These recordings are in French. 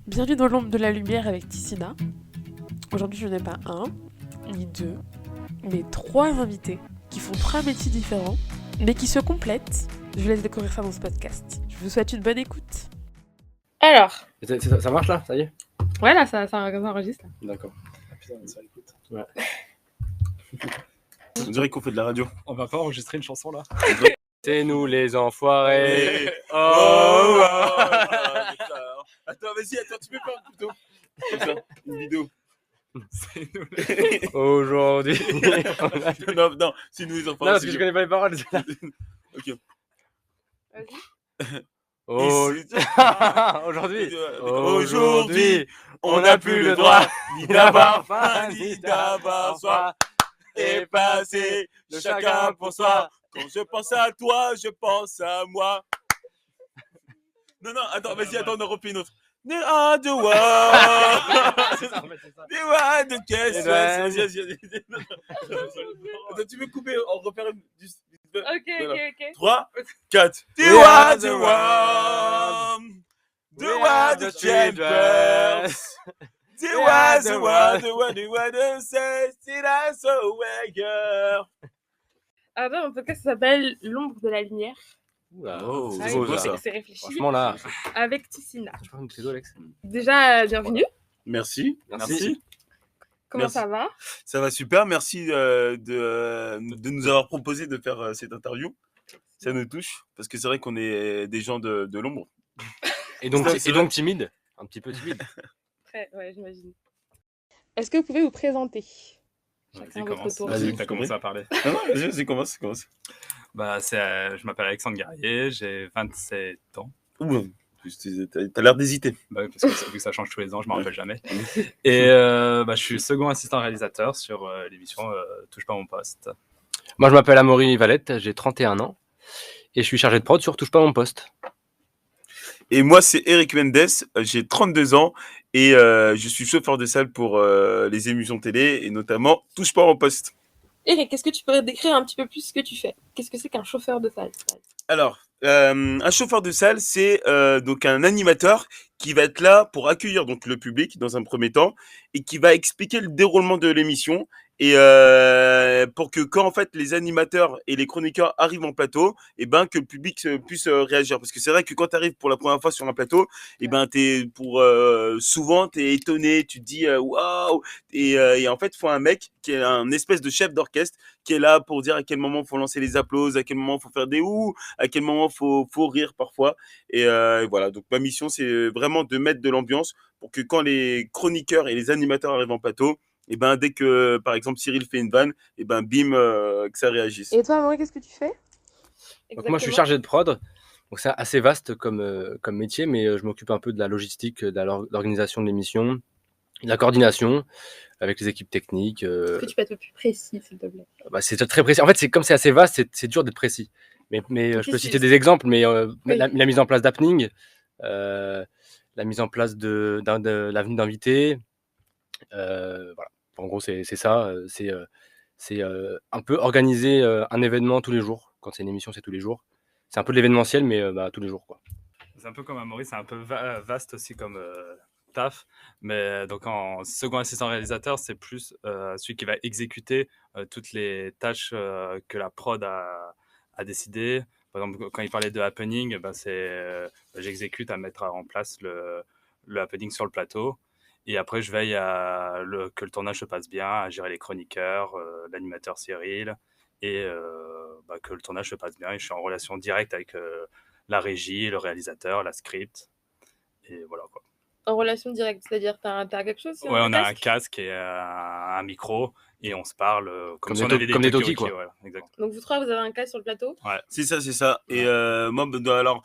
Bienvenue dans l'ombre de la lumière avec Tissina. Aujourd'hui, je n'ai pas un, ni deux, mais trois invités qui font trois métiers différents, mais qui se complètent. Je vous laisse découvrir ça dans ce podcast. Je vous souhaite une bonne écoute. Alors, Ça marche là, ça y est? ouais, là, ça enregistre. D'accord. Ah putain, ça écoute. Ouais. On dirait qu'on fait de la radio. On va pas enregistrer une chanson là? C'est nous les enfoirés. Attends, vas-y, tu peux faire plutôt. Comme ça, une vidéo. C'est nous Aujourd'hui. Non, c'est nous les Non, enfoirés. parce que je connais pas les paroles. Ok. Vas-y. Aujourd'hui. Aujourd'hui, on n'a plus le droit ni d'avoir faim, ni d'avoir soif. Et passer de chacun pour soi. Quand je pense à toi, je pense à moi. Non, attends, vas-y, on en refait une autre. The world. C'est ça, en fait, c'est ça. The world, the caisse. Vas-y. Attends, tu veux couper, on refaire une. Ok. 3, 4. The We are the world. The We world, are the the chambers. The We are the world, the says, it has so where. Alors, mon podcast s'appelle L'ombre de la lumière. Oh, Ah c'est oui, beau, ça. c'est réfléchi. Franchement là. Avec Tissina. Je prends une petite Alex. Déjà, bienvenue. Merci. Comment Merci. ça va? Ça va super. Merci de nous avoir proposé de faire cette interview. Ça nous touche parce que c'est vrai qu'on est des gens de l'ombre. Et donc C'est vrai. timide. Un petit peu timide. Ouais, j'imagine. Est-ce que vous pouvez vous présenter? Vas-y, Chacun à votre commence. tour. Vas-y. T'as commencé à parler. Non, vas-y, commence. Bah, je m'appelle Alexandre Guerrier, j'ai 27 ans. Ouh, t'as l'air d'hésiter. Bah, oui, parce que vu que ça change tous les ans, je me rappelle jamais. Et je suis second assistant réalisateur sur l'émission Touche pas à mon poste. Moi je m'appelle Amaury Valette, j'ai 31 ans. Et je suis chargé de prod sur Touche pas à mon poste. Et moi, c'est Eric Mendes, j'ai 32 ans et je suis chauffeur de salle pour les émissions télé et notamment Touche pas en poste. Eric, est-ce que tu pourrais décrire un petit peu plus ce que tu fais? Qu'est-ce que c'est qu'un chauffeur de salle? Alors, un chauffeur de salle, c'est donc un animateur qui va être là pour accueillir donc le public dans un premier temps et qui va expliquer le déroulement de l'émission et pour que quand en fait les animateurs et les chroniqueurs arrivent en plateau, et ben que le public puisse réagir parce que c'est vrai que quand tu arrives pour la première fois sur un plateau, et ben souvent t'es étonné, tu te dis waouh et en fait il faut un mec qui est un espèce de chef d'orchestre qui est là pour dire à quel moment faut lancer les applauses, à quel moment faut faire des ouh, à quel moment faut rire parfois. Et voilà, donc ma mission, c'est vraiment de mettre de l'ambiance pour que quand les chroniqueurs et les animateurs arrivent en plateau, et ben dès que, par exemple, Cyril fait une vanne, et ben bim, que ça réagisse. Et toi, Amaury, qu'est-ce que tu fais? Donc moi je suis chargé de prod. Donc c'est assez vaste comme métier, mais je m'occupe un peu de la logistique, de l'organisation de l'émission, de la coordination avec les équipes techniques. Est-ce que tu peux être un peu plus précis, s'il te plaît? Bah, c'est très précis. En fait, comme c'est assez vaste, c'est dur d'être précis. Mais je peux citer des exemples, mais Oui. la mise en place d'happening, la mise en place de l'avenue d'invités, voilà. En gros, c'est ça. C'est un peu organiser un événement tous les jours. Quand c'est une émission, c'est tous les jours. C'est un peu de l'événementiel, mais tous les jours, quoi. C'est un peu comme Amaury, c'est un peu vaste aussi comme taf. Mais donc en second assistant réalisateur, c'est plus celui qui va exécuter toutes les tâches que la prod a décidé. Par exemple, quand il parlait de happening, j'exécute à mettre en place le happening sur le plateau. Et après, je veille que le tournage se passe bien, à gérer les chroniqueurs, l'animateur Cyril, et que le tournage se passe bien. Et je suis en relation directe avec la régie, le réalisateur, la script. Et voilà quoi. En relation directe, c'est-à-dire t'as quelque chose sur Ouais, le on a un casque? casque et un micro et on se parle Comme si des on avait comme des talkies, talkie-walkies, quoi. voilà, exactement. Donc vous trois, vous avez un casque sur le plateau? C'est ça. Et moi, alors,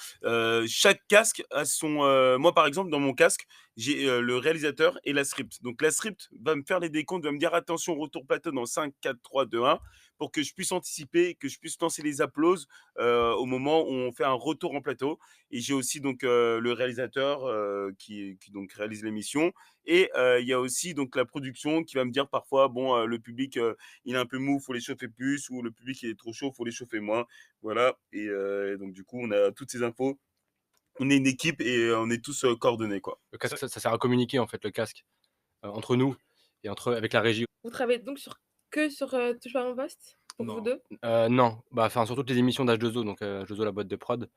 chaque casque a son. Moi, par exemple, dans mon casque, j'ai le réalisateur et la script. Donc, la script va me faire les décomptes, va me dire attention, retour plateau dans 5, 4, 3, 2, 1, pour que je puisse anticiper, que je puisse lancer les applauses au moment où on fait un retour en plateau. Et j'ai aussi donc le réalisateur qui donc réalise l'émission. Et il y a aussi donc la production qui va me dire parfois, bon, le public, il est un peu mou, faut les chauffer plus, ou le public il est trop chaud, faut les chauffer moins. Voilà, et donc du coup, on a toutes ces infos on est une équipe et on est tous coordonnés, quoi. Le casque, ça sert à communiquer, en fait, le casque, entre nous et avec la régie. Vous travaillez donc que sur Touche pas à mon poste pour Non. vous deux? Non, sur toutes les émissions d'H2O, donc H2O, la boîte de prod,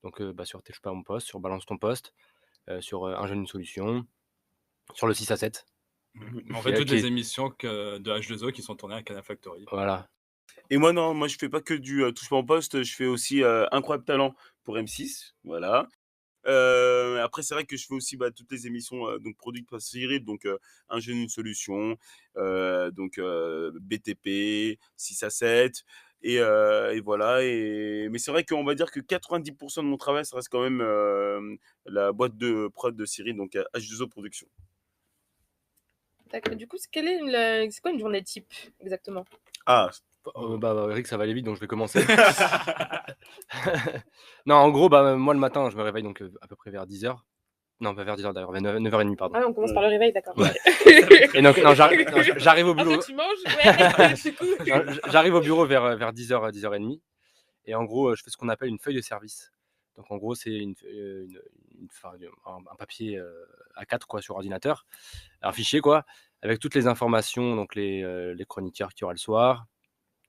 donc sur Touche pas à mon poste, sur Balance ton poste, sur Un jeune, une solution, sur le 6 à 7. En fait, Qui- toutes qui- les émissions de H2O qui sont tournées à Canal Factory. Voilà. Et moi, non, moi, je fais pas que du touche pas en poste, je fais aussi Incroyable Talent pour M6, voilà. Après, c'est vrai que je fais aussi toutes les émissions donc produites par Cyril, donc Un jeune, une solution, donc BTP, 6 à 7, et voilà. Mais c'est vrai qu'on va dire que 90% de mon travail, ça reste quand même la boîte de prod de Cyril, donc H2O Productions. D'accord. Du coup, c'est quoi une journée type exactement? Ah, Eric, ça va aller vite, donc je vais commencer. Non, en gros, moi, le matin, je me réveille donc à peu près vers 10h. Non, pas vers 10h d'ailleurs, vers 9h30, pardon. Ah, on commence par le réveil, d'accord. Ouais. Et donc, j'arrive au boulot. Après, tu manges, ouais, du coup. J'arrive au bureau vers 10h, 10h30. Et en gros, je fais ce qu'on appelle une feuille de service. Donc, en gros, c'est un papier A4 quoi, sur ordinateur, un fichier quoi, avec toutes les informations, donc les chroniqueurs qu'il y aura le soir,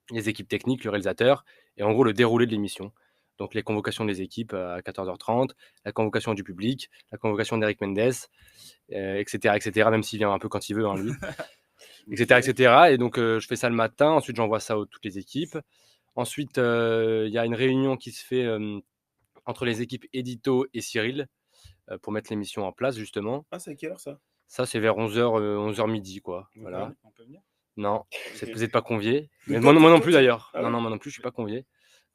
les équipes techniques, le réalisateur, et en gros le déroulé de l'émission. Donc les convocations des équipes à 14h30, la convocation du public, la convocation d'Eric Mendes, etc., même s'il vient un peu quand il veut, hein, lui, etc. Et donc je fais ça le matin, ensuite j'envoie ça à toutes les équipes. Ensuite, il y a une réunion qui se fait entre les équipes Édito et Cyril pour mettre l'émission en place, justement. Ah, c'est à quelle heure ça? Ça, c'est vers 11h midi, quoi. Voilà. On peut venir? Non, Ok. vous n'êtes pas conviés. Mais Mais toi, moi non toi, plus d'ailleurs. Ah ouais? Non, moi non plus, je suis pas convié.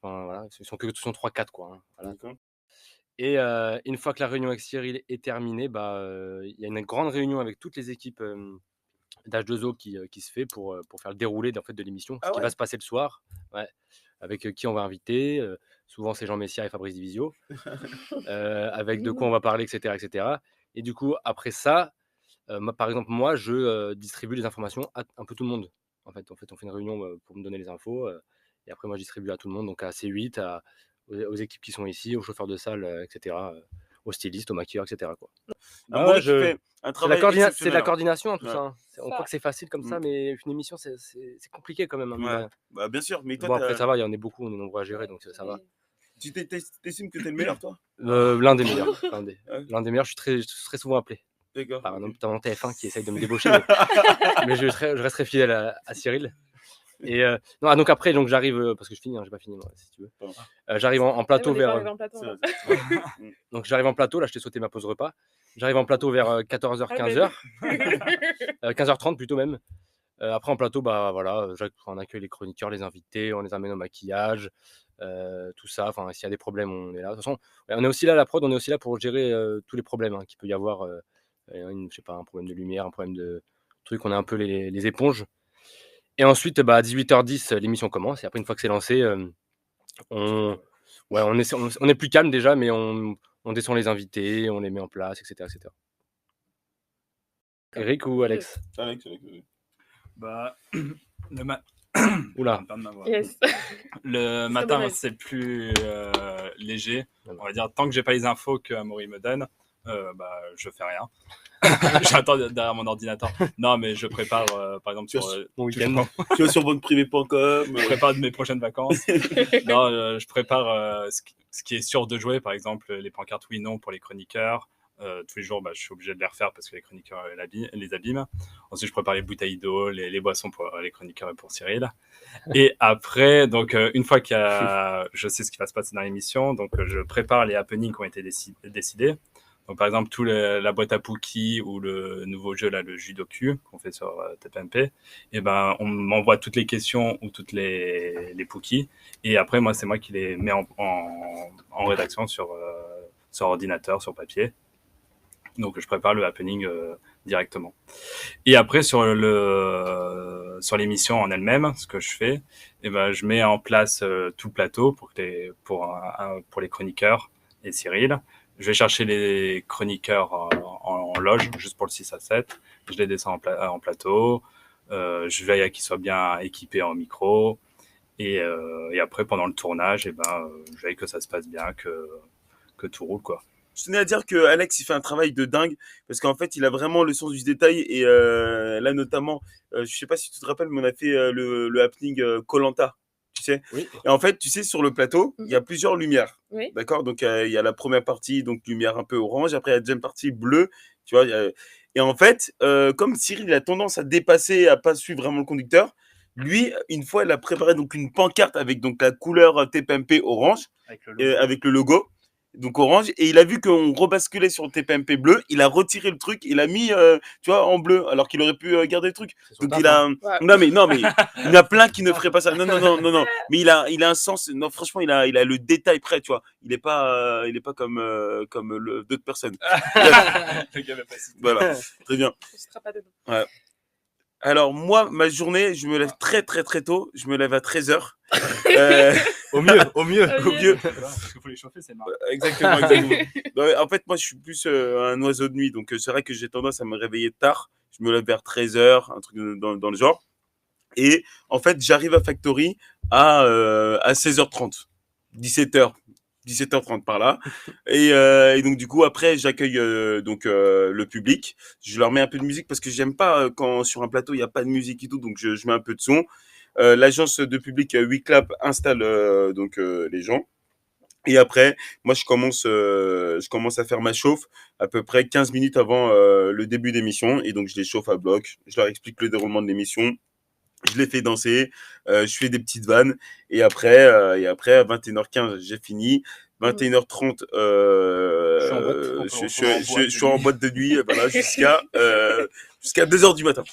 Enfin, voilà, ils sont 3-4 quoi. Hein. Voilà. D'accord. Et une fois que la réunion avec Cyril est terminée, il y a une grande réunion avec toutes les équipes d'H2O qui se fait pour faire le déroulé en fait, de l'émission, ce Ah qui ouais? va se passer le soir, ouais, avec qui on va inviter. Souvent, c'est Jean Messia et Fabrice Divisio, avec de quoi on va parler, etc. Et du coup, après ça, par exemple, moi, je distribue les informations à un peu tout le monde. En fait, on fait une réunion pour me donner les infos. Et après, moi, je distribue à tout le monde, donc à C8, aux équipes qui sont ici, aux chauffeurs de salle, etc., aux stylistes, aux maquilleurs, etc. Quoi. Ah ouais, tu fais un C'est de travail la exceptionnel. coordination, tout Ouais. ça. Hein. On croit que c'est facile comme ça, mais une émission, c'est compliqué quand même. Hein, Ouais. Bah, bien sûr, mais toi, bon, après, ça va, il y en a beaucoup, on est nombreux à gérer, donc ça va. tu t'estimes que t'es le meilleur, toi? L'un des meilleurs. Ouais. L'un des meilleurs, je suis très souvent appelé. D'accord. Par ok. notamment TF1 qui essaye de me débaucher, mais je resterai fidèle à Cyril. Et donc après, j'arrive, parce que je finis, hein, j'ai pas fini moi, si tu veux. Pardon. J'arrive en plateau vers. En plateau, C'est là. vrai. Donc j'arrive en plateau, là je t'ai sauté ma pause repas. J'arrive en plateau vers 14h, 15h. 15h30 plutôt même. Après en plateau, voilà, on accueille les chroniqueurs, les invités, on les amène au maquillage, tout ça. Enfin, s'il y a des problèmes, on est là. De toute façon, on est aussi là, la prod, on est aussi là pour gérer tous les problèmes qu'il peut y avoir. Je sais pas, un problème de lumière, un problème de truc. On est un peu les éponges. Et ensuite, à 18h10, l'émission commence. Et après, une fois que c'est lancé, on est plus calme déjà, mais on descend les invités, on les met en place, etc. Eric ou Alex? Alex. Bah, le Oula. Pardon de ma voix. Yes. Le C'est matin, dommage. c'est plus léger. On va dire, tant que j'ai pas les infos que Amaury me donne, je fais rien. J'attends derrière mon ordinateur. Non, mais je prépare, par exemple, sur Mon week-end. Tu vas sur banqueprivé.com. je prépare mes prochaines vacances. Non, je prépare ce qui est sûr de jouer, par exemple, les pancartes oui, non pour les chroniqueurs. Tous les jours, je suis obligé de les refaire parce que les chroniqueurs les abîment. Ensuite, je prépare les bouteilles d'eau, les boissons pour les chroniqueurs et pour Cyril. Et après, donc, une fois je sais ce qui va se passer dans l'émission, donc je prépare les happenings qui ont été décidés. Donc, par exemple, la boîte à Pookie ou le nouveau jeu, là, le Judoku, qu'on fait sur TPMP, et on m'envoie toutes les questions ou toutes les Pookies. Et après, c'est moi qui les mets en rédaction sur ordinateur, sur papier. Donc, je prépare le happening directement. Et après, sur l'émission en elle-même, ce que je fais, je mets en place tout le plateau pour les chroniqueurs et Cyril. Je vais chercher les chroniqueurs en loge, juste pour le 6 à 7. Je les descends en plateau. Je veille à qu'ils soient bien équipés en micro. Et après, pendant le tournage, je veille que ça se passe bien, que tout roule, quoi. je tenais à dire que Alex, il fait un travail de dingue parce qu'en fait, il a vraiment le sens du détail et là, notamment, je sais pas si tu te rappelles, mais on a fait le happening koh, tu sais. Oui. Et en fait, tu sais, sur le plateau, il y a plusieurs lumières. Oui. D'accord? Donc, il y a la première partie, donc lumière un peu orange. Après, il y a la deuxième partie bleue. Tu vois? Et en fait, comme Cyril il a tendance à dépasser, à pas suivre vraiment le conducteur, lui, une fois, il a préparé donc une pancarte avec donc la couleur TPMP orange, avec le logo, donc orange. Et il a vu qu'on rebasculait sur le TPMP bleu. Il a retiré le truc, il a mis, tu vois, en bleu, alors qu'il aurait pu garder le truc. C'est son Donc taf, il a, Ouais. non mais, il y en a plein qui ne feraient pas ça. Non. Mais il a un sens. Non, franchement, il a le détail prêt, tu vois. Il est pas comme d'autres personnes. Le gars va pas citer. Voilà, très bien. Ce sera pas dedans. Ouais. Alors moi, ma journée, je me lève très tôt. Je me lève à 13h. Au mieux. Au mieux. Parce qu'il faut les chauffer, c'est marrant. Exactement. Non, en fait, moi, je suis plus un oiseau de nuit. Donc, c'est vrai que j'ai tendance à me réveiller tard. Je me lève vers 13h, un truc dans le genre. Et en fait, j'arrive à Factory à 16h30, 17h30 par là. Et donc, du coup, après, j'accueille le public. Je leur mets un peu de musique parce que j'aime pas quand sur un plateau, il n'y a pas de musique et tout. Donc, je mets un peu de son. L'agence de public WeClap installe les gens. Et après, moi, je commence à faire ma chauffe à peu près 15 minutes avant le début d'émission. Et donc, je les chauffe à bloc. Je leur explique le déroulement de l'émission. Je les fais danser. Je fais des petites vannes. Et après à 21h15, j'ai fini. 21h30, je suis en boîte de nuit, voilà, jusqu'à 2h du matin.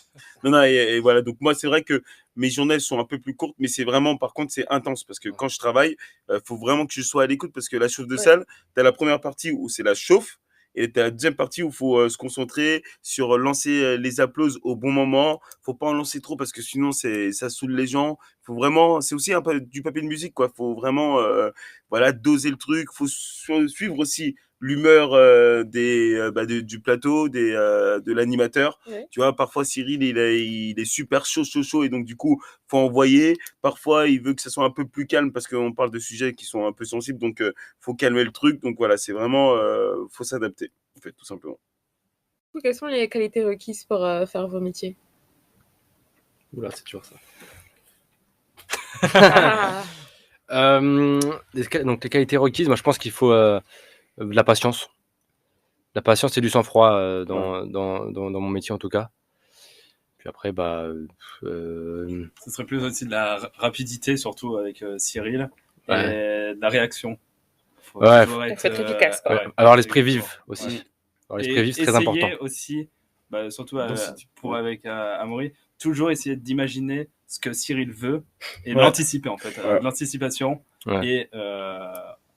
Non, et voilà. Donc, moi, c'est vrai que mes journées sont un peu plus courtes, mais c'est vraiment, par contre, c'est intense parce que quand je travaille, faut vraiment que je sois à l'écoute parce que la chauffe de salle, t'as la première partie où c'est la chauffe et t'as la deuxième partie où il faut se concentrer sur lancer les applauses au bon moment. Faut pas en lancer trop parce que sinon ça saoule les gens. Faut vraiment, c'est aussi un peu du papier de musique, quoi. Faut vraiment, voilà, doser le truc. Faut suivre aussi l'humeur du plateau, de l'animateur. Ouais. Tu vois, parfois Cyril, il est super chaud et donc du coup, faut envoyer. Parfois, il veut que ça soit un peu plus calme parce qu'on parle de sujets qui sont un peu sensibles, donc faut calmer le truc. Donc voilà, c'est vraiment, faut s'adapter, en fait, tout simplement. Quelles sont les qualités requises pour faire vos métiers? Oula, c'est toujours ça. Ah. Donc les qualités requises, moi je pense qu'il faut de la patience. La patience et du sang-froid dans mon métier en tout cas. Puis après, Ce serait plus aussi de la rapidité, surtout avec Cyril, et Ouais. de la réaction. Faut Ouais, toujours faut être efficace, quoi. avoir l'esprit vif aussi. Ouais. Avoir l'esprit vif, c'est très essayer important. aussi, surtout Ouais. avec Amaury, toujours essayer d'imaginer ce que Cyril veut et Ouais. l'anticiper en fait. Ouais. L'anticipation Ouais. et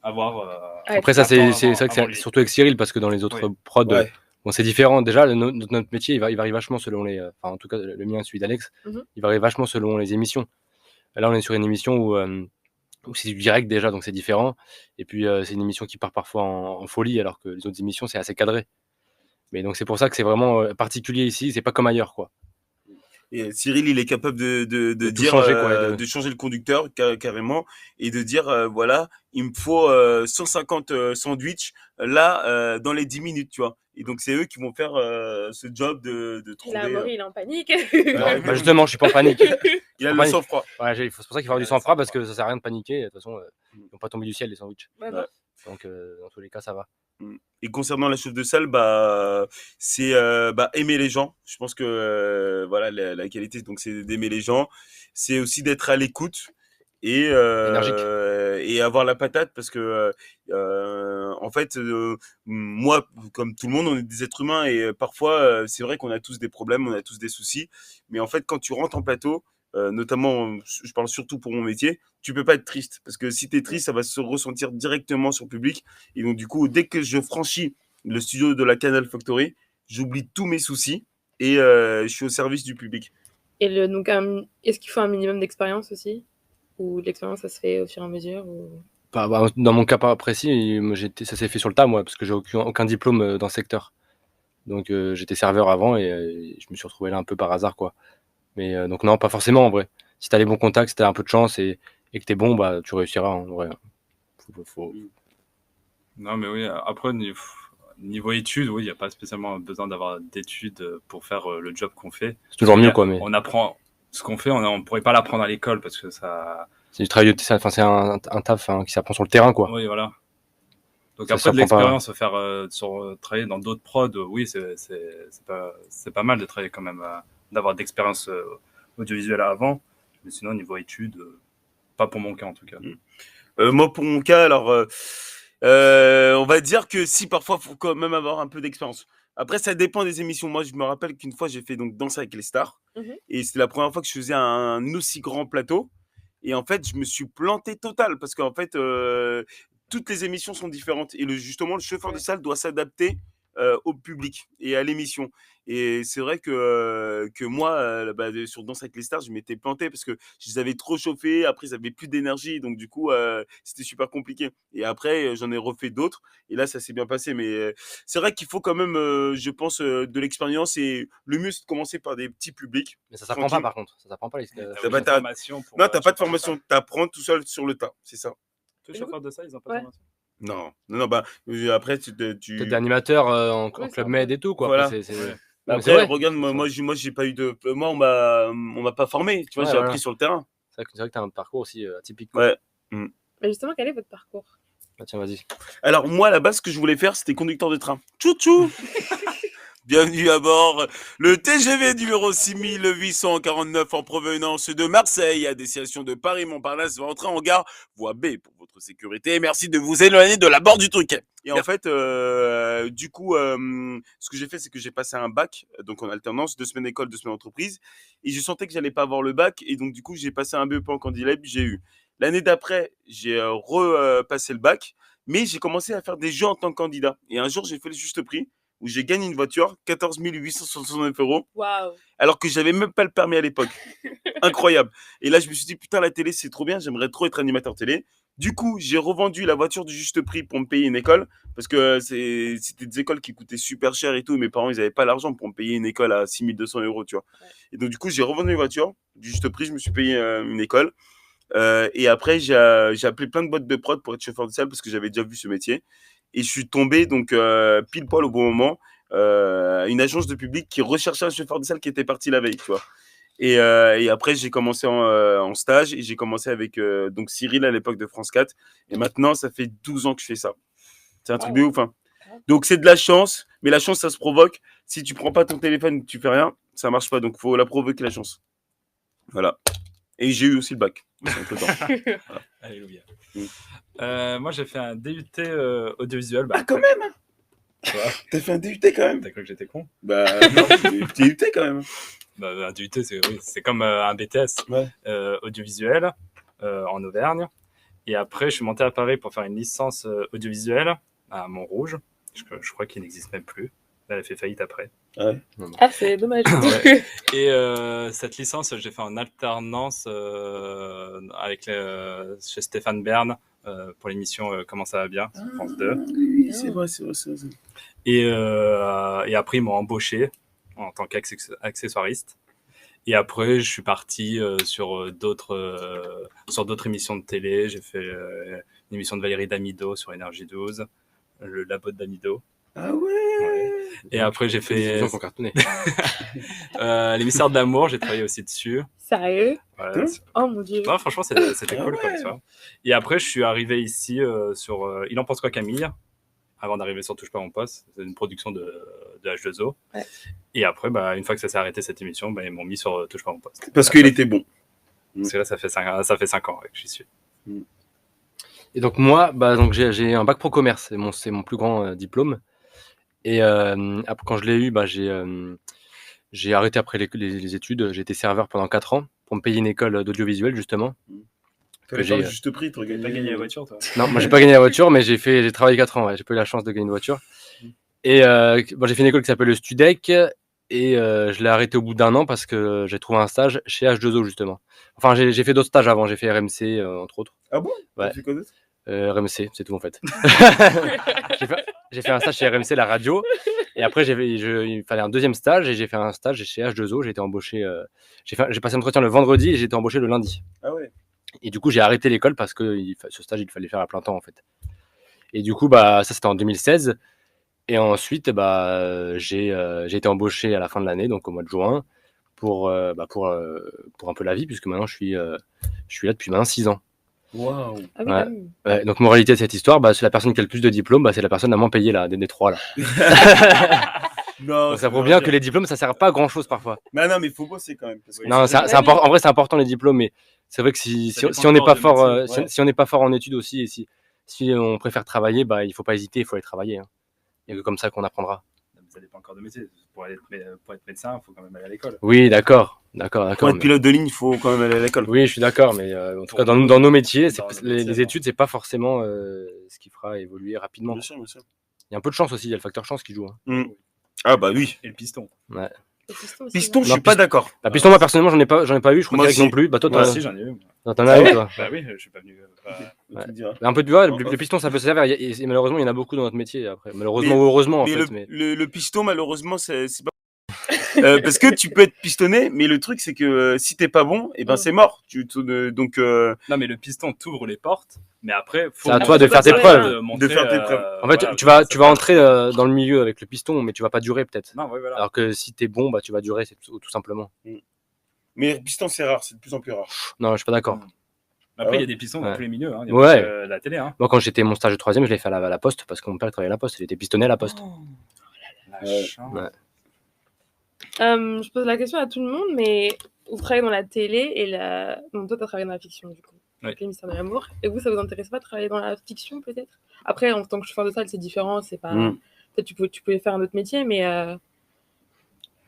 avoir. Après ça, Attends, c'est avant vrai que c'est lui. surtout avec Cyril parce que dans les autres Oui. prods, Ouais. bon, c'est différent. Déjà, notre métier, il varie vachement selon les. Enfin, en tout cas, le mien, celui d'Alex, Mhm. il varie vachement selon les émissions. Là, on est sur une émission où c'est du direct déjà, donc c'est différent. Et puis, c'est une émission qui part parfois en folie, alors que les autres émissions, c'est assez cadré. Mais donc, c'est pour ça que c'est vraiment particulier ici. C'est pas comme ailleurs, quoi. Et Cyril, il est capable de tout dire, changer, quoi, de changer le conducteur carrément et de dire, voilà, il me faut 150 sandwichs là dans les 10 minutes, tu vois. Et donc, c'est eux qui vont faire ce job de Et là, trouver. Amaury, il est en panique. Bah, justement, je suis pas en panique. Il a en le panique. sang-froid. Ouais, c'est pour ça qu'il faut avoir du sang-froid parce que ça sert à rien de paniquer. De toute façon, ils vont pas tomber du ciel les sandwichs. Ouais, Ouais. Donc, dans tous les cas, ça va. Et concernant la chauffe de salle, c'est aimer les gens. Je pense que voilà, la qualité, donc c'est d'aimer les gens. C'est aussi d'être à l'écoute et avoir la patate parce que en fait, moi, comme tout le monde, on est des êtres humains et parfois, c'est vrai qu'on a tous des problèmes, on a tous des soucis. Mais en fait, quand tu rentres en plateau, notamment, je parle surtout pour mon métier, tu peux pas être triste parce que si tu es triste, ça va se ressentir directement sur le public. Et donc, du coup, dès que je franchis le studio de la Canal Factory, j'oublie tous mes soucis et je suis au service du public. Et donc, est-ce qu'il faut un minimum d'expérience aussi? Ou l'expérience, ça se fait au fur et à mesure Dans mon cas précis, ça s'est fait sur le tas, moi, parce que j'ai aucun diplôme dans ce secteur. Donc, j'étais serveur avant et je me suis retrouvé là un peu par hasard, quoi. Mais donc, non, pas forcément en vrai. Si t'as les bons contacts, si t'as un peu de chance et que t'es bon, tu réussiras en vrai. Non, mais oui, après, niveau études, oui, il n'y a pas spécialement besoin d'avoir d'études pour faire le job qu'on fait. C'est toujours mieux, quoi, mais On apprend ce qu'on fait, on ne pourrait pas l'apprendre à l'école parce que ça. c'est du travail c'est un taf qui s'apprend sur le terrain, quoi. Oui, voilà. Donc Ça après, de s'apprend pas. l'expérience, travailler dans d'autres prods, oui, c'est pas mal de travailler quand même, d'avoir d'expérience audiovisuelle avant. Mais sinon, niveau études, pas pour mon cas en tout cas. Moi, pour mon cas, alors, on va dire que si parfois, faut quand même avoir un peu d'expérience. Après, ça dépend des émissions. Moi, je me rappelle qu'une fois, j'ai fait donc Danse avec les stars. Mhm. Et c'était la première fois que je faisais un aussi grand plateau. Et en fait, je me suis planté total parce qu'en fait, toutes les émissions sont différentes. Et justement, le chauffeur de Ouais. salle doit s'adapter au public et à l'émission. Et c'est vrai que moi, sur Danse avec les stars, je m'étais planté parce que je les avais trop chauffés. Après, ils avaient plus d'énergie. Donc, du coup, c'était super compliqué. Et après, j'en ai refait d'autres. Et là, ça s'est bien passé. Mais c'est vrai qu'il faut quand même, je pense, de l'expérience. Et le mieux, c'est de commencer par des petits publics. Mais ça s'apprend pas, par contre. Ça s'apprend pas les. T'as T'as aussi pas une ta- formation pour, Non, t'as pas de chauffeur formation. T'apprends tout seul sur le tas. C'est ça. Tous les chauffeurs de ça, ils ont pas de Ouais. formation. Non, bah, après, Peut-être des animateurs en Oui, c'est Club un Med peu- et tout, quoi. Voilà. Après, c'est. Ouais. Non, mais Après, c'est vrai. regarde, moi, j'ai pas eu de. Moi, on m'a pas formé. Tu vois, Ouais, j'ai voilà. appris sur le terrain. C'est vrai que t'as un parcours aussi atypique, quoi. Ouais. Mais justement, quel est votre parcours? Ah, tiens, vas-y. Alors, moi, à la base, ce que je voulais faire, c'était conducteur de train. Tchou-tchou Bienvenue à bord. Le TGV numéro 6849 en provenance de Marseille à destination de Paris-Montparnasse va entrer en gare voie B pour votre sécurité. Merci de vous éloigner de la bord du truc. Et en fait, du coup, ce que j'ai fait, c'est que j'ai passé un bac, donc en alternance, 2 semaines école, 2 semaines entreprise. Et je sentais que j'allais pas avoir le bac. Et donc, du coup, j'ai passé un BEP en candidat libre, j'ai eu. L'année d'après, j'ai repassé le bac. Mais j'ai commencé à faire des jeux en tant que candidat. Et un jour, j'ai fait le juste prix où j'ai gagné une voiture, 14 869 €, Waouh! alors que j'avais même pas le permis à l'époque. Incroyable. Et là, je me suis dit, putain, la télé, c'est trop bien, j'aimerais trop être animateur télé. Du coup, j'ai revendu la voiture du juste prix pour me payer une école, parce que c'était des écoles qui coûtaient super cher et tout, et mes parents, ils n'avaient pas l'argent pour me payer une école à 6 200 €, tu vois. Ouais. Et donc, du coup, j'ai revendu une voiture du juste prix, je me suis payé une école. Et après, j'ai appelé plein de boîtes de prod pour être chauffeur de salle, parce que j'avais déjà vu ce métier. Et je suis tombé donc pile poil au bon moment à une agence de public qui recherchait un chauffeur de salle qui était parti la veille, tu vois. Et après, j'ai commencé en stage et j'ai commencé avec donc Cyril à l'époque de France 4. Et maintenant, ça fait 12 ans que je fais ça. C'est un truc de ouf, hein. Donc, c'est de la chance, mais la chance, ça se provoque. Si tu prends pas ton téléphone, tu fais rien, ça marche pas. Donc, faut la provoquer, la chance. Voilà. Et j'ai eu aussi le bac. Voilà. Alléluia. Mm. Moi, j'ai fait un DUT audiovisuel. Ah, quand même, hein. Quoi T'as fait un DUT quand même. T'as cru que j'étais con? Bah, non, DUT quand même. Bah, un DUT, c'est comme un BTS Ouais. audiovisuel en Auvergne. Et après, je suis monté à Paris pour faire une licence audiovisuelle à Montrouge. Je crois qu'il n'existe même plus. Elle a fait faillite après. Ah, c'est dommage. Ouais. Et cette licence, j'ai fait en alternance chez Stéphane Bern pour l'émission Comment ça va bien sur France 2. Oui, c'est vrai. Et après, ils m'ont embauché en tant qu'accessoiriste. Et après, je suis parti sur d'autres émissions de télé. J'ai fait une émission de Valérie Damido sur Énergie 12, le labo de Damido. Ah ouais. Et après, j'ai Des fait gens qui ont cartonné. l'émissaire de l'amour, j'ai travaillé aussi dessus. Sérieux? Voilà. Oh mon dieu. Non, franchement, c'était Ah cool ouais. comme ça. Et après, je suis arrivé ici sur Il en pense quoi Camille, avant d'arriver sur Touche pas mon poste. C'est une production de H2O. Ouais. Et après, une fois que ça s'est arrêté cette émission, ils m'ont mis sur Touche pas mon poste. Parce qu'il était bon. Parce que là, ça fait 5 ans que j'y suis. Et donc moi, donc j'ai un bac pro commerce, c'est mon plus grand diplôme. Et après, quand je l'ai eu, j'ai arrêté après les études. J'ai été serveur pendant 4 ans pour me payer une école d'audiovisuel justement. Fallait j'ai- faire le juste prix pour T'as gagner. gagné la voiture, toi? Non, moi j'ai pas gagné la voiture, mais j'ai travaillé 4 ans. Ouais. J'ai pas eu la chance de gagner une voiture. Et j'ai fait une école qui s'appelle le Studec et je l'ai arrêté au bout d'1 an parce que j'ai trouvé un stage chez H2O justement. Enfin, j'ai fait d'autres stages avant. J'ai fait RMC entre autres. Ah bon? Ouais. T'as fait quoi d'autre? RMC, c'est tout en fait. J'ai fait un stage chez RMC, la radio. Et après, il fallait un deuxième stage et j'ai fait un stage chez H2O. J'ai été embauché. J'ai passé l'entretien le vendredi et j'ai été embauché le lundi. Ah ouais. Et du coup, j'ai arrêté l'école parce que ce stage, il fallait faire à plein temps en fait. Et du coup, bah, ça, c'était en 2016. Et ensuite, bah, j'ai été embauché à la fin de l'année, donc au mois de juin, pour un peu la vie, puisque maintenant, je suis là depuis maintenant 6 ans. Waouh. Ah oui, Ouais. quand même. Ouais, donc, moralité de cette histoire, bah, c'est la personne qui a le plus de diplômes, bah, c'est la personne la moins payée là, des trois là. Non, Donc, ça prouve bien que les diplômes, ça sert pas à grand chose parfois. Non, mais il faut bosser quand même. Parce que Oui, Non, c'est c'est en vrai, c'est important les diplômes, mais c'est vrai que Ça si dépend on n'est encore pas du fort, métier. Ouais. si on n'est pas fort en études aussi, et si on préfère travailler, bah, il faut pas hésiter, il faut aller travailler, hein. Il y a que comme ça qu'on apprendra. Ça dépend encore de métier. Pour être médecin, il faut quand même aller à l'école. Oui, d'accord. Pour être mais- pilote de ligne, il faut quand même aller à l'école. Oui, je suis d'accord, mais en tout Pour cas, nous, dans nos métiers, dans nos les métiers, études, c'est pas forcément ce qui fera évoluer rapidement. Bien sûr, bien sûr. Il y a un peu de chance aussi, il y a le facteur chance qui joue, hein. Mm. Ah bah oui. Et le piston. Ouais. Le piston aussi, Piston, non je Non, suis pas d'accord. La piston, moi, personnellement, j'en ai pas eu, je crois Moi qu'Alex aussi. non plus. Bah, toi, Moi t'en Si, j'en ai eu. t'en as Ah eu, ouais toi. Bah oui, je suis pas venu. Ouais. Tu me diras. Mais un peu de ouais, le piston, ça peut se servir. Et malheureusement, il y en a beaucoup dans notre métier après. Malheureusement ou heureusement, en Mais fait. le piston, malheureusement, c'est pas. Parce que tu peux être pistonné, mais le truc, c'est que si t'es pas bon, et ben c'est mort. Donc, Non, mais le piston t'ouvre les portes, mais après, faut C'est à toi de faire tes preuves. De faire tes preuves. En fait, voilà, tu vas ça entrer dans le milieu avec le piston, mais tu vas pas durer peut-être. Non, ouais, voilà. Alors que si t'es bon, bah tu vas durer, c'est tout simplement. mais le piston, c'est rare, c'est de plus en plus rare. Non, je suis pas d'accord. Après, il y ouais. a des pistons dans Ouais. tous les milieux. Hein. Il y a Ouais. pas que la télé. Hein. Moi, quand j'étais mon stage de troisième, je l'ai fait à la poste parce que mon père travaillait à la poste. Il était pistonné à la poste. La Ouais. chance. Ouais. Je pose la question à tout le monde, mais vous travaillez dans la télé et la. Non, toi, tu as travaillé dans la fiction, du coup. Oui. Avec les mystères de l'amour. Et vous, ça vous intéresse pas de travailler dans la fiction, peut-être? Après, en tant que chauffeur de salle, c'est différent. C'est pas. Peut-être tu pouvais faire un autre métier, mais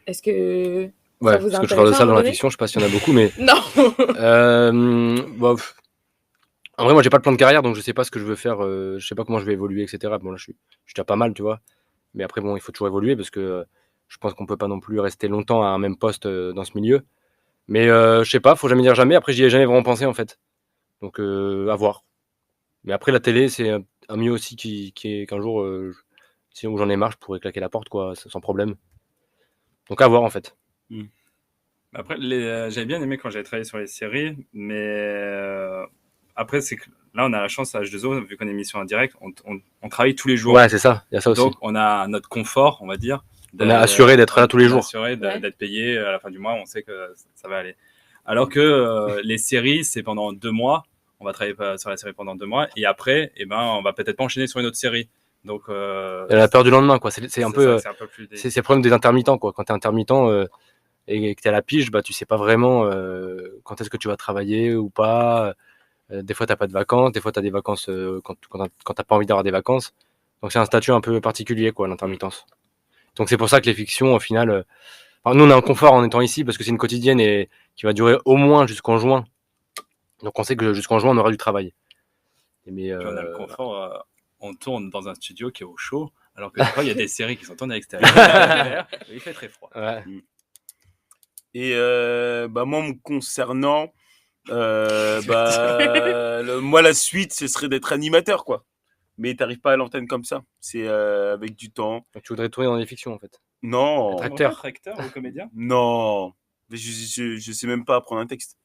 est-ce que. Ouais, Ça vous parce que intéresse je parle de à un ça dans moment la donné fiction, je sais pas s'il y en a beaucoup, mais Non. Bon, en vrai, moi, j'ai pas de plan de carrière, donc je sais pas ce que je veux faire. Je sais pas comment je vais évoluer, etc. Bon, là, je suis déjà pas mal, tu vois. Mais après, bon, il faut toujours évoluer parce que je pense qu'on peut pas non plus rester longtemps à un même poste dans ce milieu. Mais je sais pas, faut jamais dire jamais. Après, j'y ai jamais vraiment pensé en fait. Donc, à voir. Mais après, la télé, c'est un milieu aussi qu'un jour, si où j'en ai marre, je pourrais claquer la porte, quoi, sans problème. Donc, à voir en fait. Après, j'avais bien aimé quand j'avais travaillé sur les séries, mais après, c'est que là, on a la chance à H2O, vu qu'on est émission en direct, on travaille tous les jours. Ouais, c'est ça. Il y a ça aussi. Donc, on a notre confort, on va dire. On est assuré d'être là tous les jours. On est assuré d'être payé à la fin du mois, on sait que ça va aller. Alors que les séries, c'est pendant 2 mois. On va travailler sur la série pendant 2 mois. Et après, eh ben, on va peut-être pas enchaîner sur une autre série. Donc, Il y a la peur du lendemain, quoi. C'est un peu, c'est un peu plus. c'est le problème des intermittents, quoi. Quand t'es intermittent et que t'es à la pige, bah tu sais pas vraiment quand est-ce que tu vas travailler ou pas. Des fois t'as pas de vacances, des fois t'as des vacances quand t'as pas envie d'avoir des vacances. Donc c'est un statut un peu particulier, quoi, l'intermittence. Donc c'est pour ça que les fictions, au final, enfin, nous on a un confort en étant ici parce que c'est une quotidienne et qui va durer au moins jusqu'en juin. Donc on sait que jusqu'en juin on aura du travail. Mais Puis on a le confort, on tourne dans un studio qui est au chaud, alors que des fois il y a des séries qui sont tournées à l'extérieur. Il fait très froid. ouais. Et bah moi, me concernant, moi la suite, ce serait d'être animateur, quoi. Mais t'arrives pas à l'antenne comme ça. C'est avec du temps. Donc tu voudrais tourner dans des fictions en fait. Non, Être acteur. Être acteur ou comédien. non. Mais je sais même pas apprendre un texte.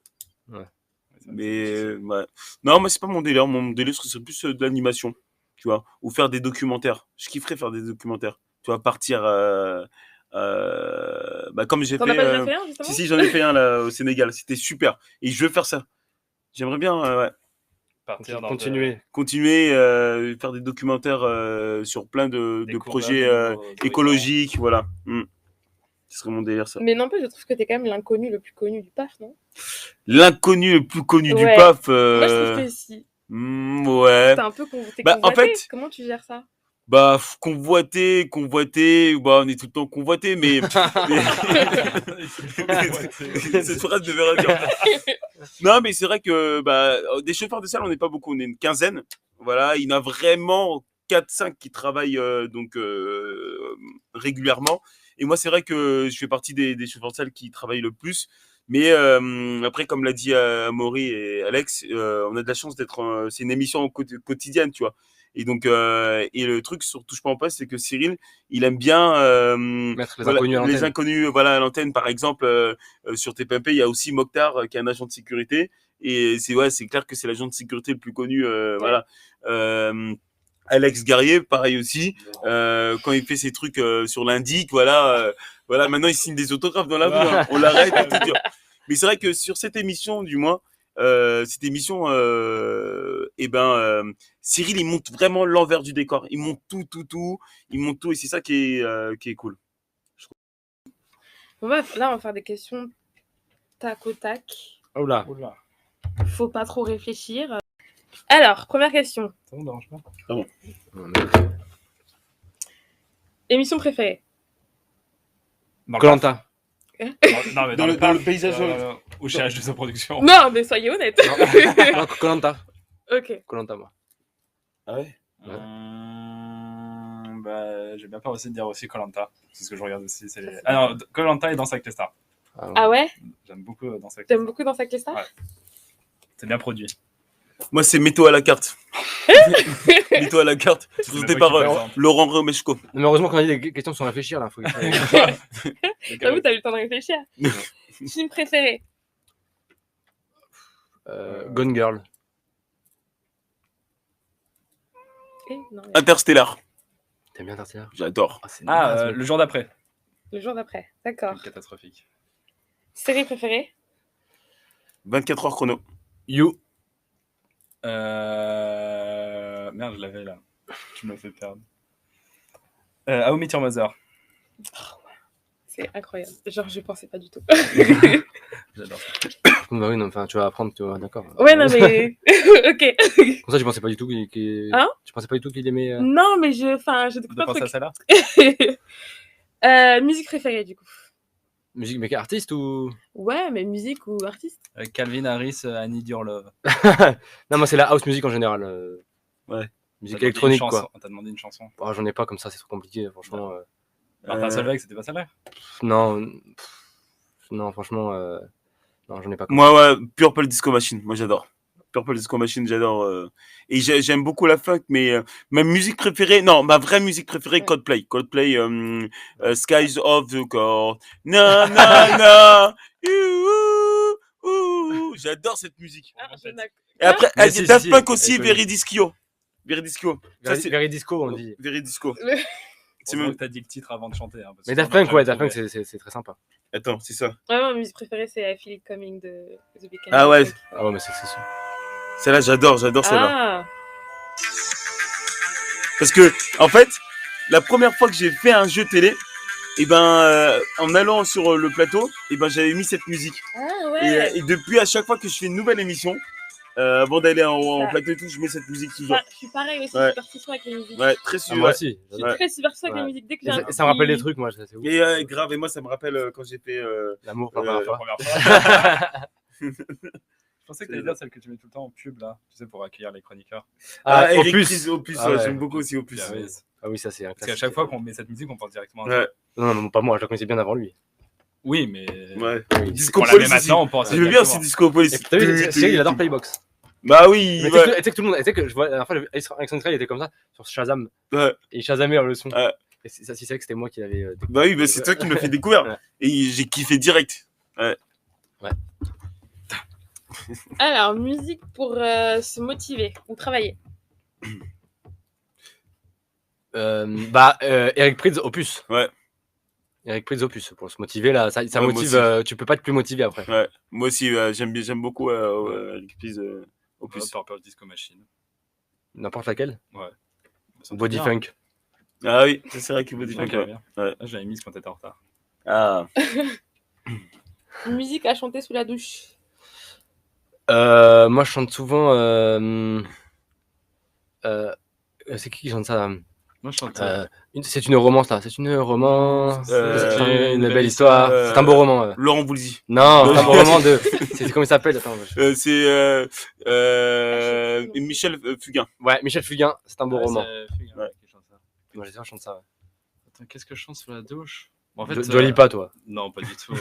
Mais ouais. Non, mais c'est pas mon délire. Mon délire ce serait plus de l'animation, tu vois, ou faire des documentaires. Je kifferais faire des documentaires. Tu vois, partir. Comme j'ai T'en fait. as pas déjà fait un, justement? Si, j'en ai fait un là au Sénégal. C'était super. Et je veux faire ça. J'aimerais bien ouais, Partir dans Continuer. continuer, faire des documentaires sur plein de Découvrir projets des nouveaux écologiques. Voilà. Ce serait mon délire, ça. Mais n'empêche, je trouve que t'es quand même l'inconnu le plus connu du PAF, non? L'inconnu le plus connu du Ouais. PAF. Moi, je trouve que si. Ouais. T'es un peu t'es Bah, en convoité. fait- Comment tu gères ça? Bah, convoité, bah, on est tout le temps convoité, mais. Cette phrase devait rien dire. Non, mais c'est vrai que bah, des chauffeurs de salle, on n'est pas beaucoup, on est une quinzaine. Voilà, il y en a vraiment 4-5 qui travaillent régulièrement. Et moi, c'est vrai que je fais partie des chauffeurs de salle qui travaillent le plus. Mais après, comme l'a dit Amaury et Alex, on a de la chance d'être. C'est une émission quotidienne, tu vois. Et donc, et le truc sur Touche pas en poste, c'est que Cyril, il aime bien Mettre les voilà, inconnus à l'antenne. les inconnus, voilà, à l'antenne. Par exemple, sur TPMP, il y a aussi Mokhtar, qui est un agent de sécurité. Et c'est clair que c'est l'agent de sécurité le plus connu, voilà. Alex Guerrier, pareil aussi. Quand il fait ses trucs sur l'Indic, voilà, maintenant il signe des autographes dans la rue. Hein. On l'arrête et tout dire. Mais c'est vrai que sur cette émission, du moins, Cyril, il monte vraiment l'envers du décor. Il monte tout. Il monte tout et c'est ça qui est cool. Bon, bref, là, on va faire des questions tac au tac. Oh là. Oula, Faut pas trop réfléchir. Alors, première question. ça me dérange pas. Émission préférée? Koh-Lanta. Non, mais Dans le paysage. Ou chez H2O Production. Non, mais soyez honnête. Non, Koh-Lanta. Ok. Koh-Lanta, moi. Ah ouais. J'ai bien peur aussi de dire aussi Koh-Lanta. C'est ce que je regarde aussi. Ah non, Koh-Lanta et Danse avec les stars. Ah ouais? J'aime beaucoup Danse avec les T'aimes stars. beaucoup Danse avec les stars? Ouais. C'est bien produit. Moi, c'est Météo à la carte. Météo à la carte. Présenté par Laurent Romeshko. Mais heureusement qu'on a dit des questions sans réfléchir, là. Faut que... J'avoue, t'as eu le temps de réfléchir. Film préféré? Gone Girl. Non, mais... Interstellar. T'aimes bien Interstellar? J'adore. Le jour d'après. Le jour d'après. D'accord. Catastrophique. Série préférée? 24 heures chrono. You. Merde, je l'avais là. Tu me l'as fait perdre. How I Met Your Mother. C'est incroyable. Genre, je pensais pas du tout. J'adore ça. Bah oui, non, enfin, tu vas apprendre, tu vois, d'accord. Ouais, non, mais... ok. Comme ça, tu pensais pas du tout qu'il... Hein? Tu pensais pas du tout qu'il aimait... Non, mais je... Enfin, j'ai De découvert un penser à truc. celle-là. Musique préférée, du coup. Musique, mais artiste ou... Ouais, mais musique ou artiste? Calvin Harris, I Need Your Love. Non, moi, c'est la house music en général. Ouais. Musique électronique, quoi. T'as demandé une chanson. Oh, j'en ai pas comme ça, c'est trop compliqué, franchement. Martin Solveig, c'était pas celle-là? Non, non, franchement, non, j'en ai pas. Moi, ouais, Purple Disco Machine. Moi, j'adore. Purple Disco Machine, j'adore. Et j'aime beaucoup la funk, mais ma musique préférée, non, ma vraie musique préférée, Ouais. Coldplay. Coldplay, Skies of the God. Na, na, na. J'adore cette musique. Ah, je n'ac- Et après, Mais elle si, dit Daft si, Punk elle aussi, est connue. Veridisco. Veridisco. Ça, c'est Veridisco, on dit. Veridisco. Le- C'est C'est même... que t'as dit le titre avant de chanter. Hein, parce Mais que Daft sinon, Punk, ouais, j'aurais Daft Punk, trouvé. c'est très sympa. Attends, c'est ça. Ouais, ma musique préférée, c'est I Feel It Coming de The Weeknd. Ah ouais. Ah ouais, mais c'est sûr. Celle-là, j'adore celle-là. Ah, Parce que, en fait, la première fois que j'ai fait un jeu télé, et en allant sur le plateau, j'avais mis cette musique. ah ouais. Et depuis, à chaque fois que je fais une nouvelle émission, avant d'aller en plateau et tout, je mets cette musique toujours. Je suis pareil aussi, Ouais. superstition avec les musiques. Ouais, très Ah, sûr. moi Ouais. aussi. Je suis très superstition avec Ouais. les musiques. Dès que Et j'ai ça me rappelle des trucs, moi, c'est ouf. Et grave, et moi, ça me rappelle quand j'ai fait. L'amour pour la Euh, première La fois. première fois. Je pensais que t'allais dire celle que tu mets tout le temps en pub, là, tu sais, pour accueillir les chroniqueurs. Ah, Eric Opus. Chris, Opus, Ah ouais, ouais. j'aime beaucoup aussi Opus. Ah oui. Ah oui, ça, c'est un Parce qu'à classique. chaque fois qu'on met cette musique, on pense directement à Ouais, Non, non, pas moi, je la connaissais bien avant lui. Oui, mais. ouais. Oui. On Disco la met Police aussi. maintenant, on pense. Je veux bien aussi Disco Police. Et t'as vu, Cyril, il adore Playbox. Bah oui, Mais ouais. tu sais que tout le monde, tu sais que je vois, la dernière fois, Alexandre il était comme ça, sur Shazam. Ouais. Et il Shazamait le son. Ouais. Et ça, si c'est vrai que c'était moi qui l'avais. Bah oui, c'est toi qui me l'as fait découvrir. Ouais. Et j'ai kiffé direct. Alors, musique pour se motiver ou travailler. Eric Prydz, Opus. Ouais. Eric Prydz, Opus. Pour se motiver, là, ça Ouais, moi motive, aussi. tu peux pas être plus motivé après. Ouais. Moi aussi, j'aime beaucoup Eric Prydz, Opus. Purple Disco Machine. N'importe laquelle. Ça me Body fait bien. Funk. Ah oui, c'est vrai qu'il faut Body dire Funk, elle est bien. Ouais. Ah, je l'avais mise quand t'étais en retard. Ah. Musique à chanter sous la douche. Moi, je chante souvent. C'est qui chante ça? Moi, je chante. C'est une romance là. C'est une romance. Euh, Une belle histoire. C'est un beau roman. Laurent Voulzy. Non, c'est un beau roman de. C'est comment il s'appelle? Attends. C'est Michel Fugain. Ouais, Michel Fugain. C'est un beau roman. C'est Fugain Ouais. qui chante ça. Moi, j'essaie de chanter ça. Ouais. Attends, qu'est-ce que je chante sous la douche? En fait, Dua Lipa, toi. non, pas du tout.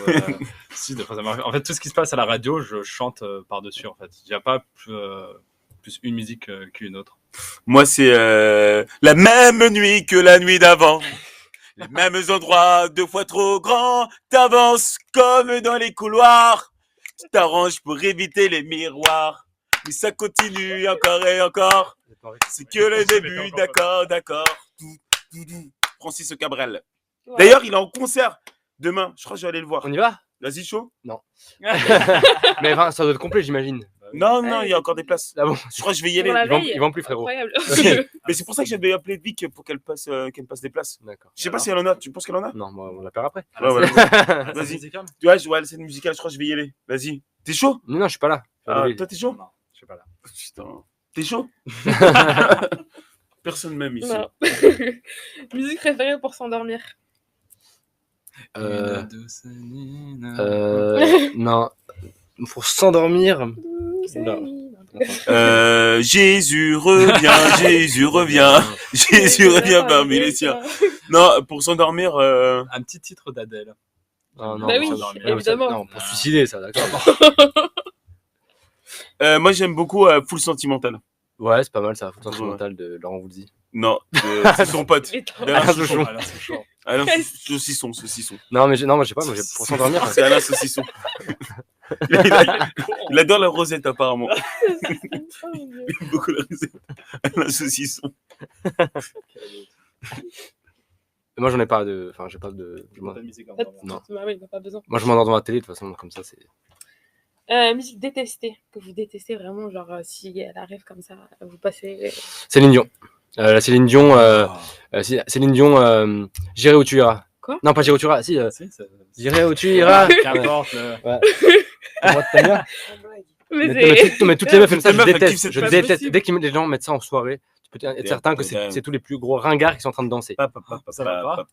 Si, des fois, ça m'arrive. En fait, tout ce qui se passe à la radio, je chante par-dessus, en fait. Il n'y a pas plus une musique qu'une autre. Moi, c'est la même nuit que la nuit d'avant. Les mêmes endroits, 2 fois trop grands. T'avances comme dans les couloirs. Tu t'arranges pour éviter les miroirs. Mais ça continue encore et encore. C'est que le début, d'accord. Tout. Francis Cabrel. D'ailleurs, il est en concert demain. Je crois que je vais aller le voir. On y va? Vas-y, chaud. Mais enfin, ça doit être complet, j'imagine. Non, il y a encore des places. Ah bon? Je crois que je vais y aller. Pour la Ils vendent, veille, ils vendent plus, frérot. Incroyable. Mais c'est pour ça que j'avais appelé Vic pour qu'elle passe des places. D'accord. Je sais pas si elle en a. Tu penses qu'elle en a? Non, moi, on l'appelle après. Ouais, voilà. Vas-y. Vas-y. Tu vois, je vois la scène musicale. Je crois que je vais y aller. Vas-y. T'es chaud? Non, je suis pas là. Toi, t'es chaud? Non, je sais pas là. Putain. T'es chaud? Personne m'aime ici. Non. Musique préférée pour s'endormir. Non. Pour s'endormir. Oula. Jésus revient parmi les siens. Non, pour s'endormir. Un petit titre d'Adèle. Oh, non, Bah oui, s'endormir. évidemment. Non, pour se suicider, ça, d'accord. Moi, j'aime beaucoup Full Sentimental. Ouais, c'est pas mal ça, Full Sentimental de Laurent Voulzy. Non, c'est son pote. Putain. Alain Saucisson. Non, mais moi, je sais pas, pour s'endormir. C'est Alain Saucisson. Il adore la rosette, apparemment. Oh, mon Dieu. Il aime beaucoup la rosette. Alain Saucisson. Moi, j'en ai pas de. Enfin, j'ai pas de. Non. Bah oui, pas besoin. Moi, je m'endors devant la télé, de toute façon, comme ça, c'est. Musique détestée, que vous détestez vraiment, genre si elle arrive comme ça, vous passez. Céline Dion. Céline Dion, J'irai où tu iras. Quoi? Non, pas J'irai où tu iras, si. Si, ça- J'irai où tu iras. Qu'importe. Ouais. Moi, t'aimes bien? Mais Mais toutes les meufs aiment ça, Toutes les je meufs, elles kiffent déteste. cette Je place déteste. possible. Dès que les gens mettent ça en soirée, tu peux être certain que c'est tous les plus gros ringards qui sont en train de danser. Ça va pas.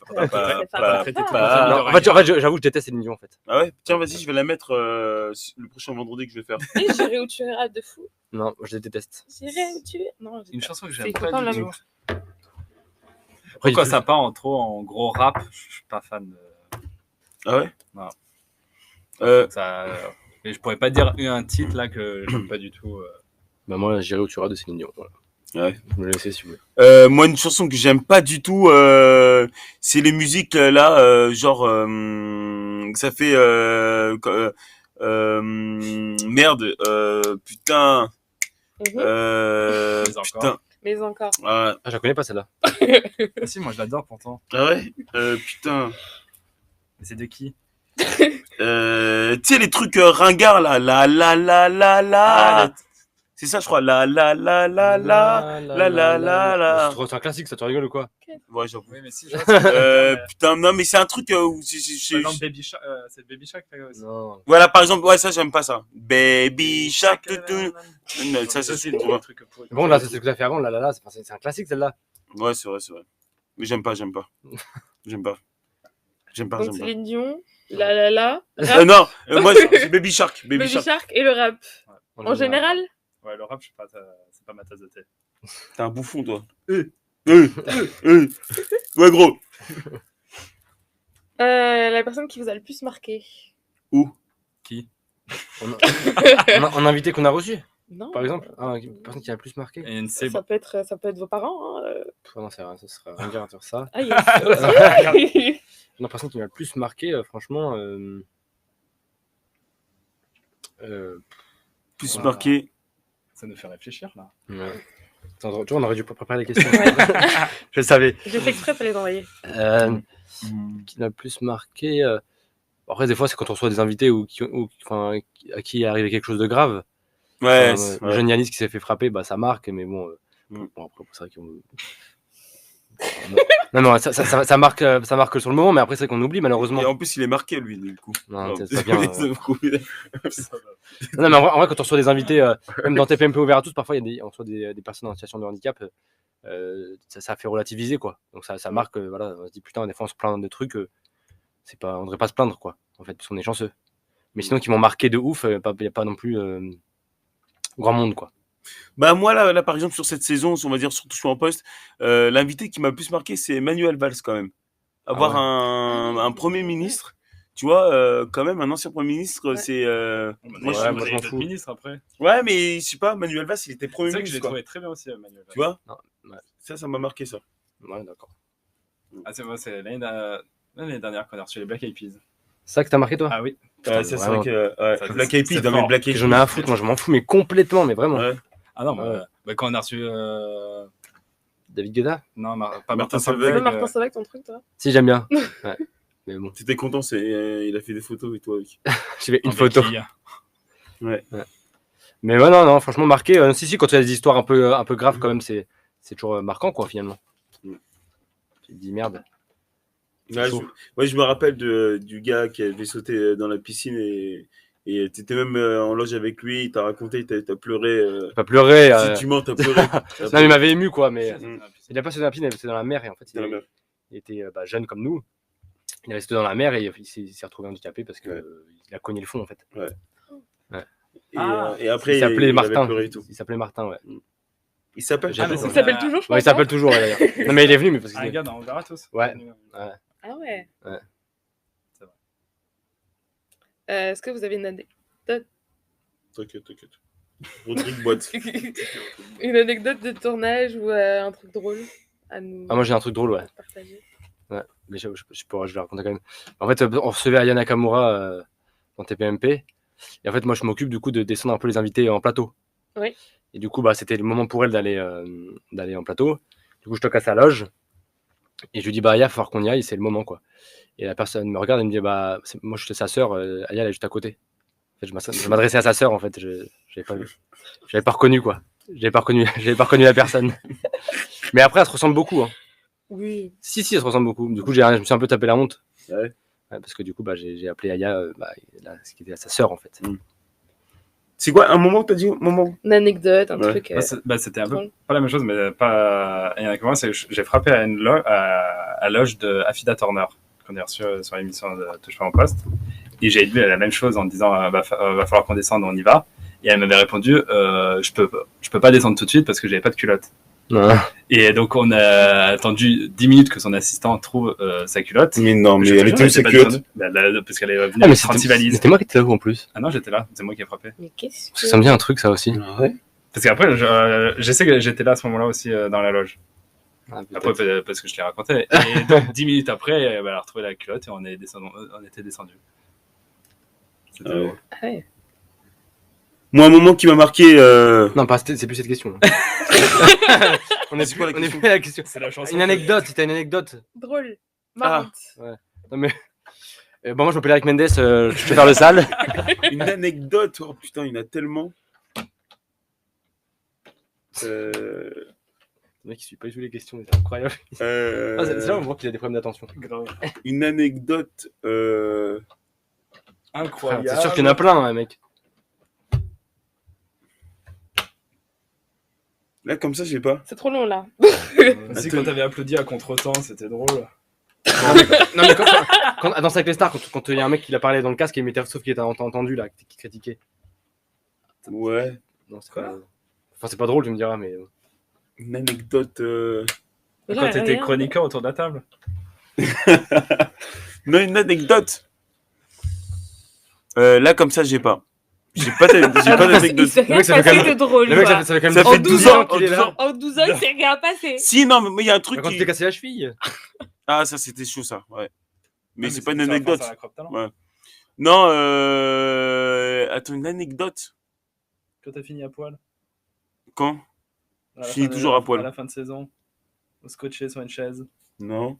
Non, en fait, j'avoue, je déteste Céline Dion, en fait. Ah ouais? Tiens, vas-y, je vais la mettre le prochain vendredi que je vais faire. Et j'irai où tu iras de fou. Non, je les déteste. J'irai où tu iras. Non, Une chanson que C'est j'aime pourtant pas du l'amour. tout. Après, Quand ça part en trop en gros rap, je suis pas fan de Ah ouais? Non. Euh, ça. Et je pourrais pas dire un titre là que j'aime pas du tout. Bah, moi, J'irai où tu iras de Céline Dion. Voilà. Ouais. Vous me le laissez si vous voulez. moi, une chanson que j'aime pas du tout, c'est les musiques là, genre, ça fait merde, putain, Mhm. Mais encore. putain, Mais encore. Ah, je la connais pas celle-là. Ah si, moi je l'adore pourtant. ah ouais, putain, Mais c'est de qui? tu sais les trucs ringards là, la, c'est ça je crois, la. C'est un classique, ça, tu rigoles ou quoi? Ouais, j'avoue. Oui, mais si. Putain, non mais c'est un truc où Par exemple, Baby Shark, c'est Baby Shark aussi. Non. voilà, par exemple, ouais, ça j'aime pas ça. Baby Shark, tout. Non, ça c'est le trop. truc pourri. Bon, là, c'est ce que tu as fait avant, là, c'est un classique celle-là. Ouais, c'est vrai. Mais j'aime pas. J'aime pas. Donc Céline Dion, la. Non, moi c'est Baby Shark. Baby Shark et le rap. En général. Ouais, le rap, je sais pas, c'est pas ma tasse de thé. T'es un bouffon, toi. Ouais, gros. La personne qui vous a le plus marqué. Qui? En invité qu'on a reçu, Non. par exemple. Une personne qui a le plus marqué. Et une Ça peut être vos parents. Hein. Non, c'est rien, ça serait ringard à dire ça. Ah, yes. La personne qui m'a le plus marqué, franchement. Plus Voilà. marqué. Ça nous fait réfléchir là. Ouais. Attends, tu vois, on aurait dû préparer les questions. Je le savais. J'ai fait exprès pour les envoyer. Qui m'a le plus marqué. Après, des fois, c'est quand on reçoit des invités à qui est arrivé quelque chose de grave. Ouais. Le jeune Yanis qui s'est fait frapper, bah, ça marque, mais bon. Mm. Bon après, c'est vrai qu'on. Non, ça marque sur le moment, mais après, c'est vrai qu'on oublie, malheureusement. Et en plus, il est marqué, lui, du coup. Non, Non, c'est bien. Ça va. Non, mais en vrai, quand on reçoit des invités, même dans TPMP ouvert à tous, parfois, on reçoit des personnes en situation de handicap. Ça fait relativiser, quoi. Donc, ça marque, voilà, on se dit, putain, des fois, on se plaint de trucs. On devrait pas se plaindre, quoi, en fait, parce qu'on est chanceux. Mais sinon, qui m'ont marqué de ouf, il n'y a pas non plus grand monde, quoi. Bah, moi, là, par exemple, sur cette saison, on va dire, surtout sur en poste, l'invité qui m'a le plus marqué, c'est Manuel Valls, quand même. Avoir ouais. un premier ministre, tu vois, quand même, un ancien premier ministre, Ouais. c'est. moi, je m'en fous. Ministre après. Ouais, mais je sais pas, Manuel Valls, il était premier C'est vrai que je l'ai ministre, quoi. trouvé très bien aussi, Manuel. Tu vois? Non, ouais. Ça m'a marqué, ça. Ouais, d'accord. Ah, c'est moi, c'est l'année dernière qu'on a reçu les Black Eyed Peas. C'est ça que t'as marqué, toi? Ah oui. Putain, Ça, c'est vraiment. vrai que. Ça, Black Eyed Peas, c'est non, mais fort. Black Eyed J'en ai à foutre, moi, je m'en fous, mais complètement, mais vraiment. Ouais. Ah non, Ouais. Quand on a reçu. David Guetta? Non, pas Martin Martin Solveig. C'est Solveig. pas Martin Solveig ton truc, toi? Si, j'aime bien. Ouais. Mais bon, T'étais content, il a fait des photos et toi avec. j'ai fait une photo. Ouais. Mais ouais, non, franchement, marqué. Si, quand il y a des histoires un peu graves, quand même, c'est toujours marquant, quoi, finalement. Tu te dis merde. Ouais, je me rappelle du gars qui avait sauté dans la piscine et t'étais même en loge avec lui, il t'a raconté, t'as pleuré. J'ai pas pleuré. Si tu mens, t'as pleuré. Non, mais il m'avait ému, quoi, mais Mm. il a pas sauté dans la piscine, il avait sauté dans la mer, et en fait, Dans la mer. il était jeune comme nous. Il avait sauté dans la mer et il s'est retrouvé handicapé parce que il a cogné le fond, en fait. Et après, Il s'appelait avait Martin. pleuré et tout. Il s'appelait Martin, ouais. Il s'appelle J'ai appelé Il s'appelle toujours, je Ouais, il pense. s'appelle toujours, ouais, d'ailleurs. Non, mais il est venu, mais parce que Un gars dans On verra tous. Ouais. Ah ouais. C'est vrai. Est-ce que vous avez une anecdote T'inquiète. Rodrigue Boite. une anecdote de tournage ou un truc drôle à nous moi j'ai un truc drôle, ouais. partager? Mais je vais le raconter quand même. En fait, on recevait Aya Nakamura dans TPMP. Et en fait, moi, je m'occupe du coup de descendre un peu les invités en plateau. Oui. Et du coup, c'était le moment pour elle d'aller en plateau. Du coup, je toque à sa loge. Et je lui dis, Aya, il va falloir qu'on y aille, c'est le moment, quoi. Et la personne me regarde et me dit, moi, je suis sa sœur, Aya, elle est juste à côté. En fait, je m'adressais à sa sœur, en fait. Je l'avais pas reconnu, quoi. J'avais pas reconnu la personne. Mais après, elle se ressemble beaucoup, hein. Oui. Si, elle se ressemble beaucoup. Du coup, je me suis un peu tapé la honte. Ouais. Parce que du coup, j'ai appelé Aya, ce qui était sa sœur, en fait. C'est quoi un moment, t'as dit moment? Une anecdote, un Ouais. truc. C'était un peu drôle. pas la même chose, mais pas. Il y en a que moi, c'est que j'ai frappé à une loge de Afida Turner, qu'on a reçu sur l'émission de Touche pas mon poste. Et j'ai dit la même chose en disant va falloir qu'on descende, on y va. Et elle m'avait répondu je peux pas descendre tout de suite parce que j'avais pas de culotte. Ouais. Et donc on a attendu 10 minutes que son assistant trouve sa culotte. Mais non, mais elle était où sa pas culotte? descendue. Parce qu'elle est venue Ah, mais avec 36 valises. c'était moi qui étais là, en plus. Ah non, j'étais là, c'est moi qui ai frappé. Mais qu'est-ce Parce que ça me dit un truc, ça aussi. Ouais. Parce qu'après, je sais que j'étais là à ce moment-là aussi dans la loge. Ah, Après, parce que je l'ai raconté. Et donc, 10 minutes après, elle a retrouvé la culotte et on était descendu. C'était Ah ouais. drôle. Ah ouais. Moi, un moment qui m'a marqué. Non, c'est plus cette question. on est C'est quoi la on est question plus à la question. C'est la chanson. Une anecdote, si t'as une anecdote. Drôle. Marrante. Non, mais. Moi, je m'appelle Eric Mendes, je vais faire le sale. Une anecdote. Oh putain, il y en a tellement. Le mec, il suit pas du tout les questions, c'est incroyable. C'est là où on voit qu'il a des problèmes d'attention. Une anecdote. Incroyable. C'est sûr qu'il y en a plein, hein, mec. Là, comme ça, je sais pas. C'est trop long là. Si, quand t'avais applaudi à contre-temps, c'était drôle. Non, mais dans Sac les Stars, quand il y a un mec qui l'a parlé dans le casque et il mettait sauf qu'il était entendu là, qui critiquait. Ouais. Non, c'est pas. Enfin, c'est pas drôle, tu me diras, mais. Une anecdote. Mais là, Quand t'étais rien. chroniqueur autour de la table. Non, une anecdote. Là, comme ça, j'ai pas. J'ai pas d'anecdote. Il s'est rien mec, ça fait passé quand même- de drôle. Le mec, quoi. ça fait quand même Ça fait 12 ans qu'il est là. En 12 ans, il s'est rien passé. Si, non, mais il y a un truc Quand tu qui. t'es cassé la cheville. Ah, ça, c'était chaud, ça. Ouais. Mais Ah, c'est pas une c'était sur la anecdote. France à la Crop Talent. Ouais. Non, attends, une anecdote. Quand t'as fini à poil. Quand? À la Je finis fin toujours à poil. À la fin de saison. Scotché sur une chaise. Non.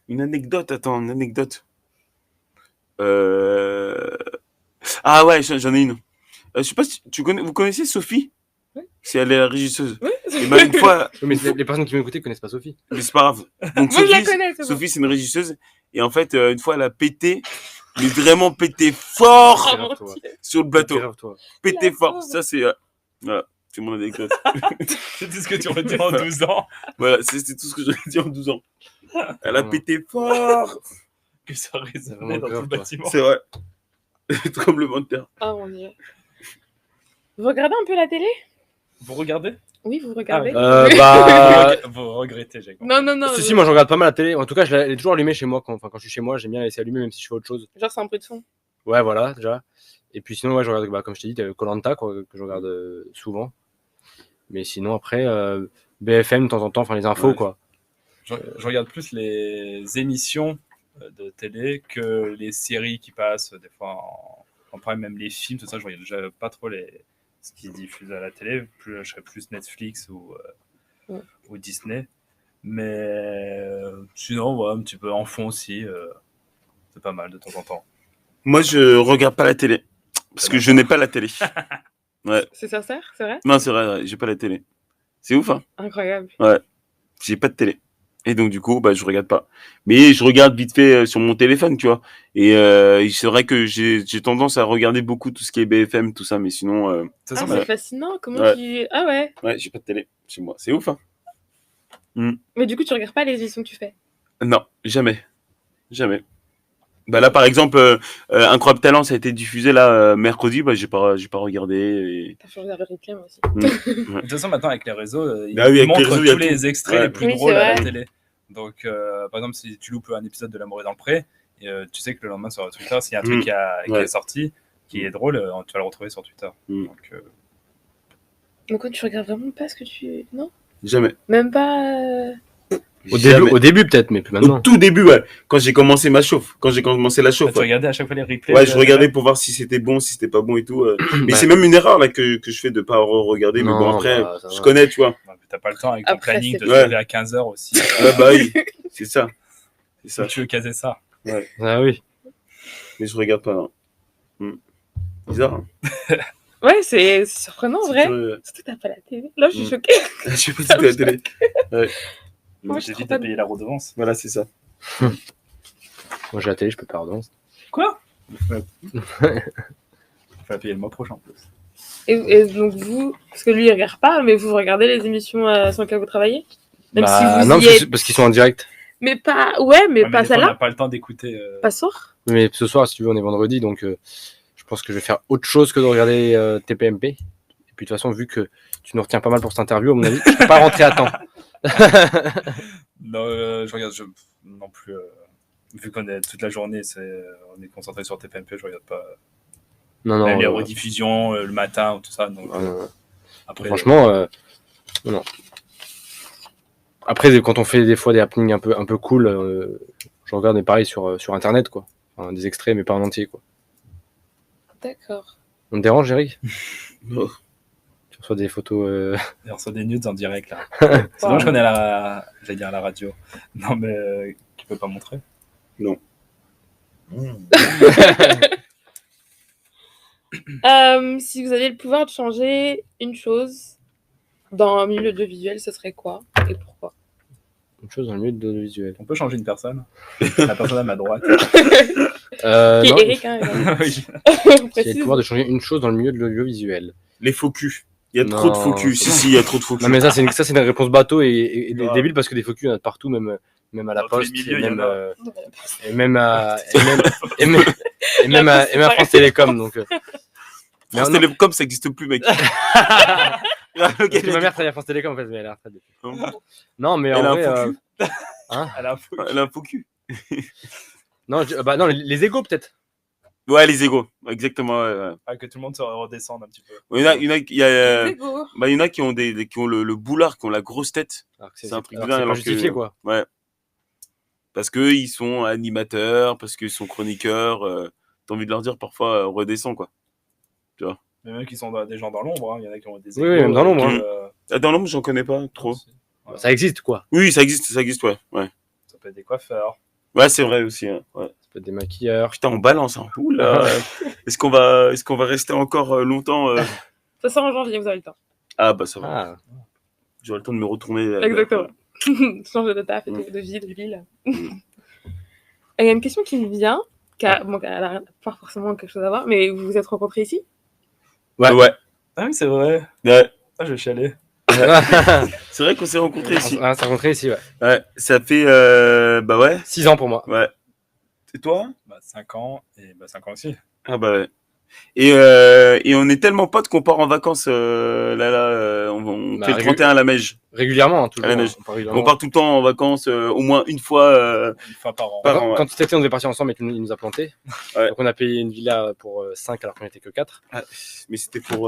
Une anecdote, attends, une anecdote. Ah ouais, j'en ai une. Je sais pas si vous connaissez Sophie? Oui. Si elle est la régisseuse. Oui. Et ben une fois, Mais les personnes qui m'écoutaient connaissent pas Sophie. mais c'est pas grave. Donc Moi, je la connais, c'est bon. Sophie, c'est une régisseuse. Et en fait, une fois, elle a pété, mais vraiment pété fort Oh, mon Grave-toi. Dieu. sur le plateau. Grave-toi. Pété La fort. pauvre. Ça, c'est voilà, c'est mon anecdote. C'est tout ce que tu retiens en 12 ans. Voilà, c'est tout ce que j'aurais dit en 12 ans. Elle a Vraiment. pété fort. Que ça C'est résonnait vraiment dans tout grave, le toi. bâtiment. C'est vrai. Tremblement de terre. Oh mon Dieu. Vous regardez un peu la télé? Vous regardez Oui, vous regardez. Vous regrettez, Jacques. Non, non, non. Si, moi je regarde pas mal la télé. En tout cas, elle est toujours allumée chez moi. Quand je suis chez moi, j'aime bien la laisser allumée même si je fais autre chose. Genre, c'est un bruit de fond. Ouais, voilà, déjà. Et puis sinon, ouais, je regarde, comme je t'ai dit, Koh-Lanta, quoi, que je regarde souvent. Mais sinon, après, BFM de temps en temps, enfin les infos, Ouais. quoi. Je regarde plus les émissions de télé que les séries qui passent des fois en prime, même les films, tout ça. Je regarde pas trop les ce qui diffuse à la télé. Je serais plus Netflix ou Disney. Mais sinon, ouais, un petit peu en fond aussi. C'est pas mal de temps en temps. Moi, je regarde pas la télé. Parce que je n'ai pas la télé. Ouais. C'est sincère, c'est vrai? Non, c'est vrai, ouais, j'ai pas la télé. C'est ouf, hein? Incroyable. Ouais. J'ai pas de télé. Et donc, du coup, bah, je regarde pas. Mais je regarde vite fait sur mon téléphone, tu vois. Et c'est vrai que j'ai tendance à regarder beaucoup tout ce qui est BFM, tout ça. Mais sinon, De toute Ah, façon, c'est fascinant. Comment Ouais. tu. Ah ouais. ouais, j'ai pas de télé chez moi. C'est ouf, hein? Mais du coup, tu regardes pas les émissions que tu fais. Non, jamais. Jamais. Bah là, par exemple, Incroyable Talent, ça a été diffusé là mercredi. Bah, j'ai pas regardé. T'as fait regarder le replay, moi aussi. de toute façon, maintenant, avec les réseaux, ils Bah oui, avec les montrent réseaux, il y a tous les tout. extraits Ouais. les plus Oui, drôles c'est à la vrai. télé. Donc, par exemple, si tu loupes un épisode de L'amour est dans le pré, tu sais que le lendemain sur Twitter, s'il y a un truc qui Ouais. est sorti, qui est drôle, tu vas le retrouver sur Twitter. Donc, Donc, quoi, tu regardes vraiment pas ce que tu. Non? Jamais. Même pas. Jamais. Au début peut-être, mais plus Au maintenant. tout début, ouais. Quand j'ai commencé ma chauffe. Quand j'ai commencé la chauffe. tu Ouais, regardais à chaque fois les replays. Ouais, je regardais pour voir si c'était bon, si c'était pas bon et tout. Mais Ouais. c'est même une erreur là que je fais de pas regarder. Mais bon, Non, après, bah, ça je va. connais, tu vois. Non, mais t'as pas le temps avec ton Après, planning c'est de te vrai. lever à 15h aussi. Ouais, bah oui. C'est ça. C'est ça. Tu veux caser ça. Ah oui. Mais je regarde pas. Hein. Bizarre. Hein. Ouais, c'est surprenant, en vrai. Je Surtout que t'as pas la télé. Là, je suis Mm. choquée. sais pas si t'as la télé. Ouais. Moi, je J'évite trouve de payer la redevance. Voilà, c'est ça. Moi j'ai la télé, je peux pas redonner. Quoi Il faut la payer le mois prochain en plus. Et donc, vous. Parce que lui, il regarde pas, mais vous regardez les émissions sans lesquelles vous travaillez? Même si vous non, y parce êtes. parce qu'ils sont en direct. Mais pas. Ouais, mais Ouais, pas des fois, on n'a celle-là. pas le temps d'écouter. Pas soir. Mais ce soir, si tu veux, on est vendredi, donc je pense que je vais faire autre chose que de regarder TPMP. Et puis de toute façon, vu que tu nous retiens pas mal pour cette interview, à mon avis, je peux pas rentrer à temps. Non, je regarde non plus. Vu qu'on est toute la journée, on est concentré sur TPMP, je regarde pas. Non, Même les rediffusions le matin ou tout ça. Donc, après, franchement, non. Après, quand on fait des fois des happenings un peu cool, je regarde mais pareil sur internet, quoi. Enfin, des extraits, mais pas en entier, quoi. D'accord. On te dérange, Jerry? Oh. Tu reçois des photos. on reçoit des nudes en direct là. Wow. Sinon, je connais j'allais dire à la radio. Non, mais tu peux pas montrer. Non. Si vous aviez le pouvoir de changer une chose dans un milieu audiovisuel, ce serait quoi et pourquoi? Une chose dans le milieu de l'audiovisuel. On peut changer une personne. La personne à ma droite. Qui est Non, Eric, hein, évidemment. Oui. s'il y a le Précise. pouvoir de changer une chose dans le milieu de l'audiovisuel. Les faux culs. Il y a Non, trop de faux culs. c'est Si, il y a trop de faux culs. Non, mais ça, c'est une réponse bateau et Grave. débile parce que des faux culs, il y en a de partout, même à la Dans tous les poste, milieux, et il y en même, a. et même à France Télécom. Donc, mais France non, Télécom, ça existe plus, mec. parce que ma mère travaille à France Télécom, en fait, mais elle est à la retraite depuis. Non, mais Elle a en un vrai, faux cul. Elle a un faux. Elle a un faux cul. non, non, les égos peut-être. Ouais, les égos. Exactement. Ouais. Ah, que tout le monde se redescende un petit peu. Il y en a, il y a, Égaux. bah, il y en a qui ont qui ont le boulard, qui ont la grosse tête. Alors que C'est un truc alors de que dingue, c'est pas alors justifié, que- quoi. Ouais. Parce que ils sont animateurs, parce qu'ils sont chroniqueurs. T'as envie de leur dire parfois, redescends, quoi. Mais même qui sont des gens dans l'ombre, hein. Il y en a qui ont des Oui, égos, même dans l'ombre, hein. Dans l'ombre, j'en connais pas trop. Ouais. Ça existe, quoi. Oui, ça existe, ouais. Ça peut être des coiffeurs. Ouais, c'est vrai aussi. Hein. Ouais. Ça peut être des maquilleurs. Putain, on balance. Hein. Oula. Est-ce qu'on va rester encore longtemps Ça sort en janvier, vous avez le temps. Ah bah ça va. Ah, J'aurai le temps de me retourner. Exactement. Changer de taf et tout, de vie, de ville. Et il y a une question qui me vient, qui a pas forcément quelque chose à voir, mais vous vous êtes rencontrés ici? Ouais. Ah oui, c'est vrai. Ouais. Ah, je vais chialer. C'est vrai qu'on s'est rencontrés ici. on s'est rencontrés ici, ouais. Ouais. Ça fait bah ouais. 6 ans pour moi. Ouais. Et toi? 5 ans et 5 ans aussi. Ah bah ouais. Et on est tellement potes qu'on part en vacances on Bah, fait le 31 à la Mège. Régulièrement, hein, toujours. À la neige. On part régulièrement. On part tout le temps en vacances au moins une fois. Une fois par an. Par Quand, an, ouais. quand cet été on devait partir ensemble, mais il nous a planté. Ouais. Donc on a payé une villa pour 5 alors qu'on était que 4. Mais c'était pour.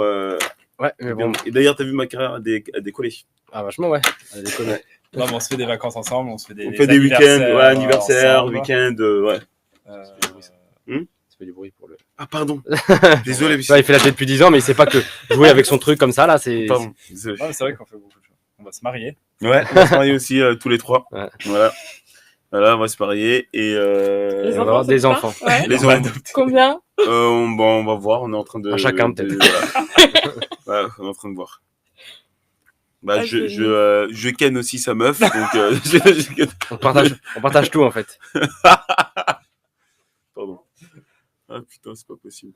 Ouais, mais bon. Et d'ailleurs, t'as vu ma carrière à décoller. Ah, vachement, ouais. Elle déconne. Non, mais on se fait des vacances ensemble, on se fait des On fait des week-ends, anniversaires, ouais, anniversaires, ensemble. week-ends, ouais. Euh, Hmm Ça fait du bruit pour le. Ah, pardon. Désolé, Il fait la tête depuis 10 ans, mais il sait pas que jouer avec son truc comme ça, là, c'est. Pardon. Désolé. Non, mais c'est vrai qu'on fait beaucoup de choses. On va se marier. Ouais, on va se marier aussi tous les 3. Ouais. Voilà. Voilà, on va se marier et Les on va enfants, avoir c'est des ça enfants. Ouais. les On va enfants. Combien? On va voir, on est en train de. Un chacun, peut-être. Voilà. Ouais, on est en train de voir. Bah, Ah, je ken aussi sa meuf, donc On partage tout, en fait. Pardon. Ah putain, c'est pas possible.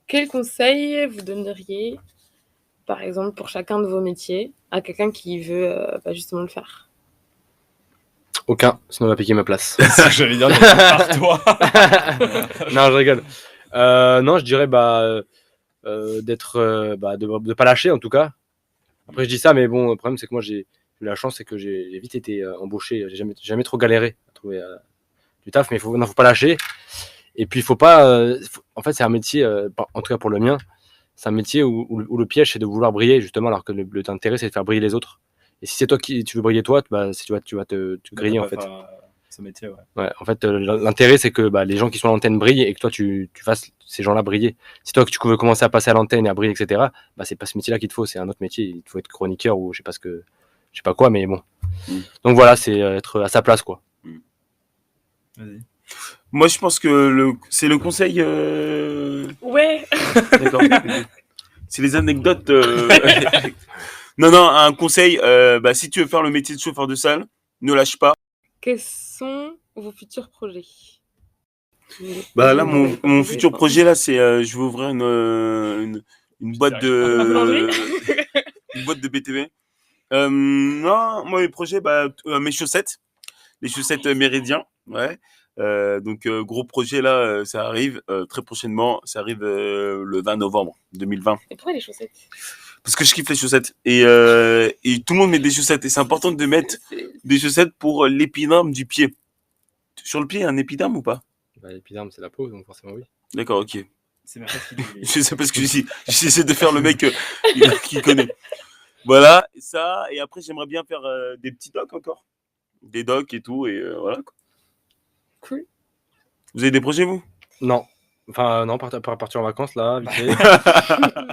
Quel conseil vous donneriez, par exemple, pour chacun de vos métiers, à quelqu'un qui veut justement le faire? Aucun, sinon on va piquer ma place. C'est ce que j'allais dire, donc, par toi. Non, je rigole. Non, je dirais de pas lâcher, en tout cas. Après, je dis ça, mais bon, le problème, c'est que moi, j'ai eu la chance, c'est que j'ai vite été embauché. J'ai jamais trop galéré à trouver du taf, mais faut pas lâcher. Et puis, faut pas. En fait, c'est un métier, en tout cas pour le mien, c'est un métier où le piège, c'est de vouloir briller, justement, alors que l'intérêt, c'est de faire briller les autres. Et si c'est toi qui tu veux briller toi, tu vas te griller, en fait. Ce métier, ouais. Ouais, en fait, l'intérêt, c'est que les gens qui sont à l'antenne brillent et que toi, tu fasses ces gens-là briller. Si toi, que tu veux commencer à passer à l'antenne et à briller, etc., c'est pas ce métier-là qu'il te faut, c'est un autre métier. Il te faut être chroniqueur ou je sais pas quoi, mais bon. Donc voilà, c'est être à sa place, quoi. Vas-y. Moi, je pense que c'est le conseil. Ouais. D'accord. C'est les anecdotes. Non, un conseil. Si tu veux faire le métier de chauffeur de salle, ne lâche pas. Quels sont vos futurs projets? Là, mon futur projet, là, c'est je vais ouvrir une boîte de une boîte de BTV. Non, moi, mes projets, mes chaussettes, les chaussettes Méridien, ouais. Donc gros projet là, ça arrive très prochainement. Ça arrive le 20 novembre 2020. Et pourquoi les chaussettes? Parce que je kiffe les chaussettes et tout le monde met des chaussettes et c'est important de mettre des chaussettes pour l'épiderme du pied. Sur le pied, il y a un épiderme ou pas? L'épiderme, c'est la peau, donc forcément oui. D'accord, ok. C'est même pas ce qu'il dit. Je sais parce que j'essaie de faire le mec qui connaît. Voilà, ça. Et après, j'aimerais bien faire des petits docs encore. Des docs et tout, et voilà. Quoi. Cool. Vous avez des projets, vous? Non. Enfin, non, partir en vacances, là, vite fait.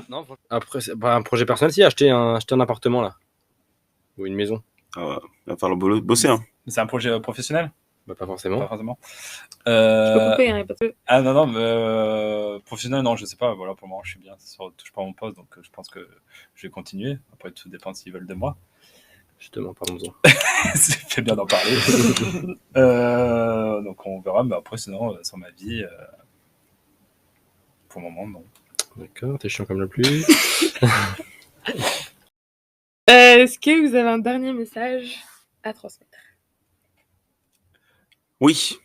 Non, après, c'est un projet personnel, si, acheter un appartement, là. Ou une maison. Ah, il va falloir bosser, hein. C'est un projet professionnel? Pas forcément. Pas forcément. Je peux couper, hein, parce que... Ah non, mais professionnel, non, je sais pas. Voilà, pour le moment, je suis bien. Ça ne touche pas mon poste, donc je pense que je vais continuer. Après, tout dépend s'ils veulent de moi. Justement, parlons-en. C'est bien d'en parler. Donc, on verra. Mais après, sinon, sur ma vie, pour le moment, non. D'accord, t'es chiant comme la pluie. Est-ce que vous avez un dernier message à transmettre? Oui.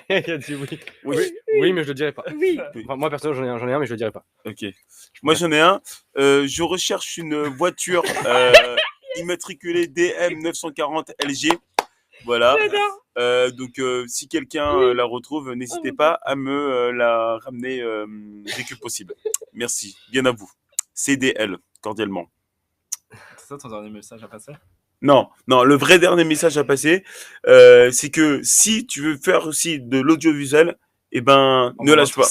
Il a dit oui. Oui, mais je le dirai pas. Oui. Enfin, moi, personnellement, j'en ai un, mais je le dirai pas. Ok. Moi, j'en ai un. Je recherche une voiture immatriculée DM 940 LG. Voilà. Donc, si quelqu'un la retrouve, n'hésitez pas à me la ramener dès que possible. Merci. Bien à vous. CDL, cordialement. C'est ça ton dernier message à passer? Non, le vrai dernier message à passer, c'est que si tu veux faire aussi de l'audiovisuel, ne lâche pas.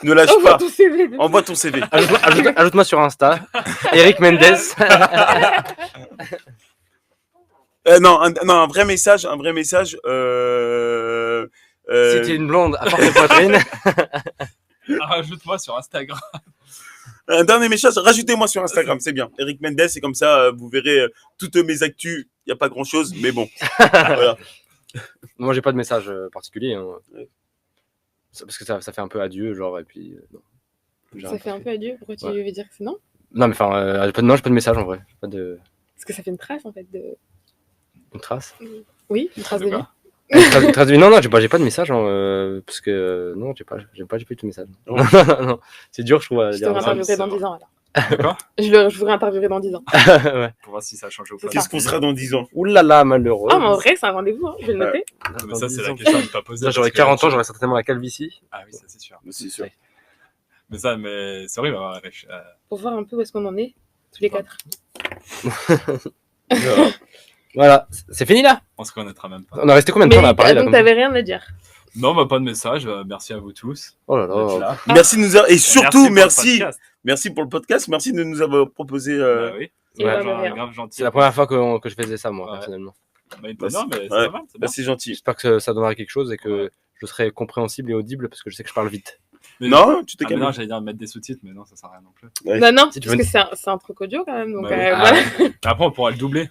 Ne lâche pas. Envoie ton CV. Ajoute-moi sur Insta. Eric Mendes. Un vrai message. Si t'es une blonde à forte poitrine. Rajoute-moi sur Instagram. Un dernier message, rajoutez-moi sur Instagram, c'est bien. Eric Mendes, et comme ça, vous verrez toutes mes actus. Il n'y a pas grand-chose, mais bon. Voilà. Moi, j'ai pas de message particulier. Hein. Ouais. Parce que ça fait un peu adieu, genre, et puis... non. Ça fait un peu adieu? Pourquoi tu veux dire que c'est non? Non, mais enfin, j'ai pas de message, en vrai. Pas de... Parce que ça fait une trace, en fait, de... Une trace? Oui, une trace de vie. Non, j'ai pas de message, hein, parce que non, j'ai pas eu de message. Non. C'est dur, je trouve. Je te réinterviewerai dans 10 ans, alors. D'accord. Je vous réinterviewerai dans 10 ans. Ouais. Pour voir si ça a changé ou C'est pas. Qu'est-ce qu'on sera dans 10 ans? Ouh là là, malheureux. Ah, mais en vrai, c'est un rendez-vous, hein. Je vais le noter. Mais ça, c'est la question à ne pas poser. Là, j'aurais 40 ans, j'aurais certainement la calvitie. Ah oui, ça, c'est sûr. C'est sûr. Mais c'est horrible. Pour voir un peu où est-ce qu'on en est, tous les 4. Voilà, c'est fini là. On se connaîtra même pas. On a resté combien de temps là à parler là donc comme ça t'avais rien à dire. Non, bah, pas de message. Merci à vous tous. Oh là d'être là. là. Merci de nous avoir... Et surtout, pour le merci. podcast. Merci pour le podcast. Merci de nous avoir proposé. Bah oui. Et C'est bah, grave, rien. grave gentil. C'est la première fois que je faisais ça moi Ouais. personnellement. Bah, Bah, non, mais c'est ouais. pas mal. C'est Bah, bien. c'est gentil. J'espère que ça donnera quelque chose et que Ouais. je serai compréhensible et audible parce que je sais que je parle vite. Mais- Non, tu t'es Ah, mais calmé. non, j'allais dire mettre des sous-titres, mais non, ça sert à rien non plus. Ouais. Non, Si tu parce veux- que c'est un truc audio quand même. Donc, Bah oui. Ah, voilà. Mais après, on pourra le doubler.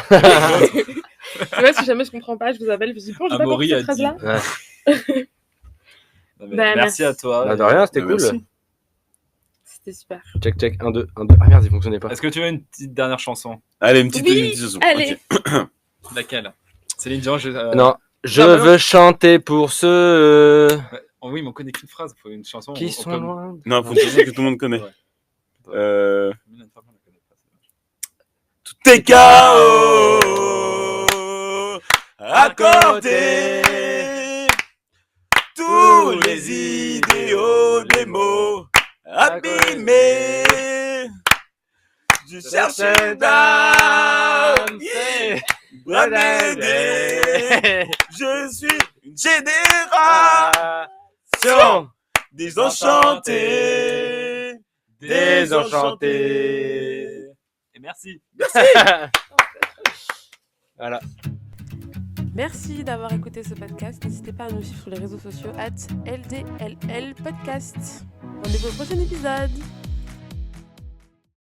Tu vois, si jamais je comprends pas, je vous appelle, je vous dis bon, j'ai pas compris Amaury a cette phrase-là. Ouais. Non, mais Bah, merci à toi. Bah, de rien, c'était Bah, cool. merci. C'était super. Check, 1, 2, 1, 2. Ah merde, il fonctionnait pas. Est-ce que tu veux une petite dernière chanson? Allez, une petite Oui, saison. allez. Laquelle? Céline Dion, Non, je Non, bah non. veux chanter pour ceux Oh oui, mais on connaît qu'une phrase. Il faut une chanson. qui on sont peut- loin. Non, faut une chanson que tout le monde connaît. Ouais. Mylène Farmer, on la connaît pas, c'est dommage. Tout est chaos accordé. Tous les idéaux des mots abîmés. Je cherche une dame qui va m'aider. Je suis une génération désenchantée. Désenchanté. Et merci. Voilà. Merci d'avoir écouté ce podcast. N'hésitez pas à nous suivre sur les réseaux sociaux @LDLL Podcast. Rendez-vous au prochain épisode.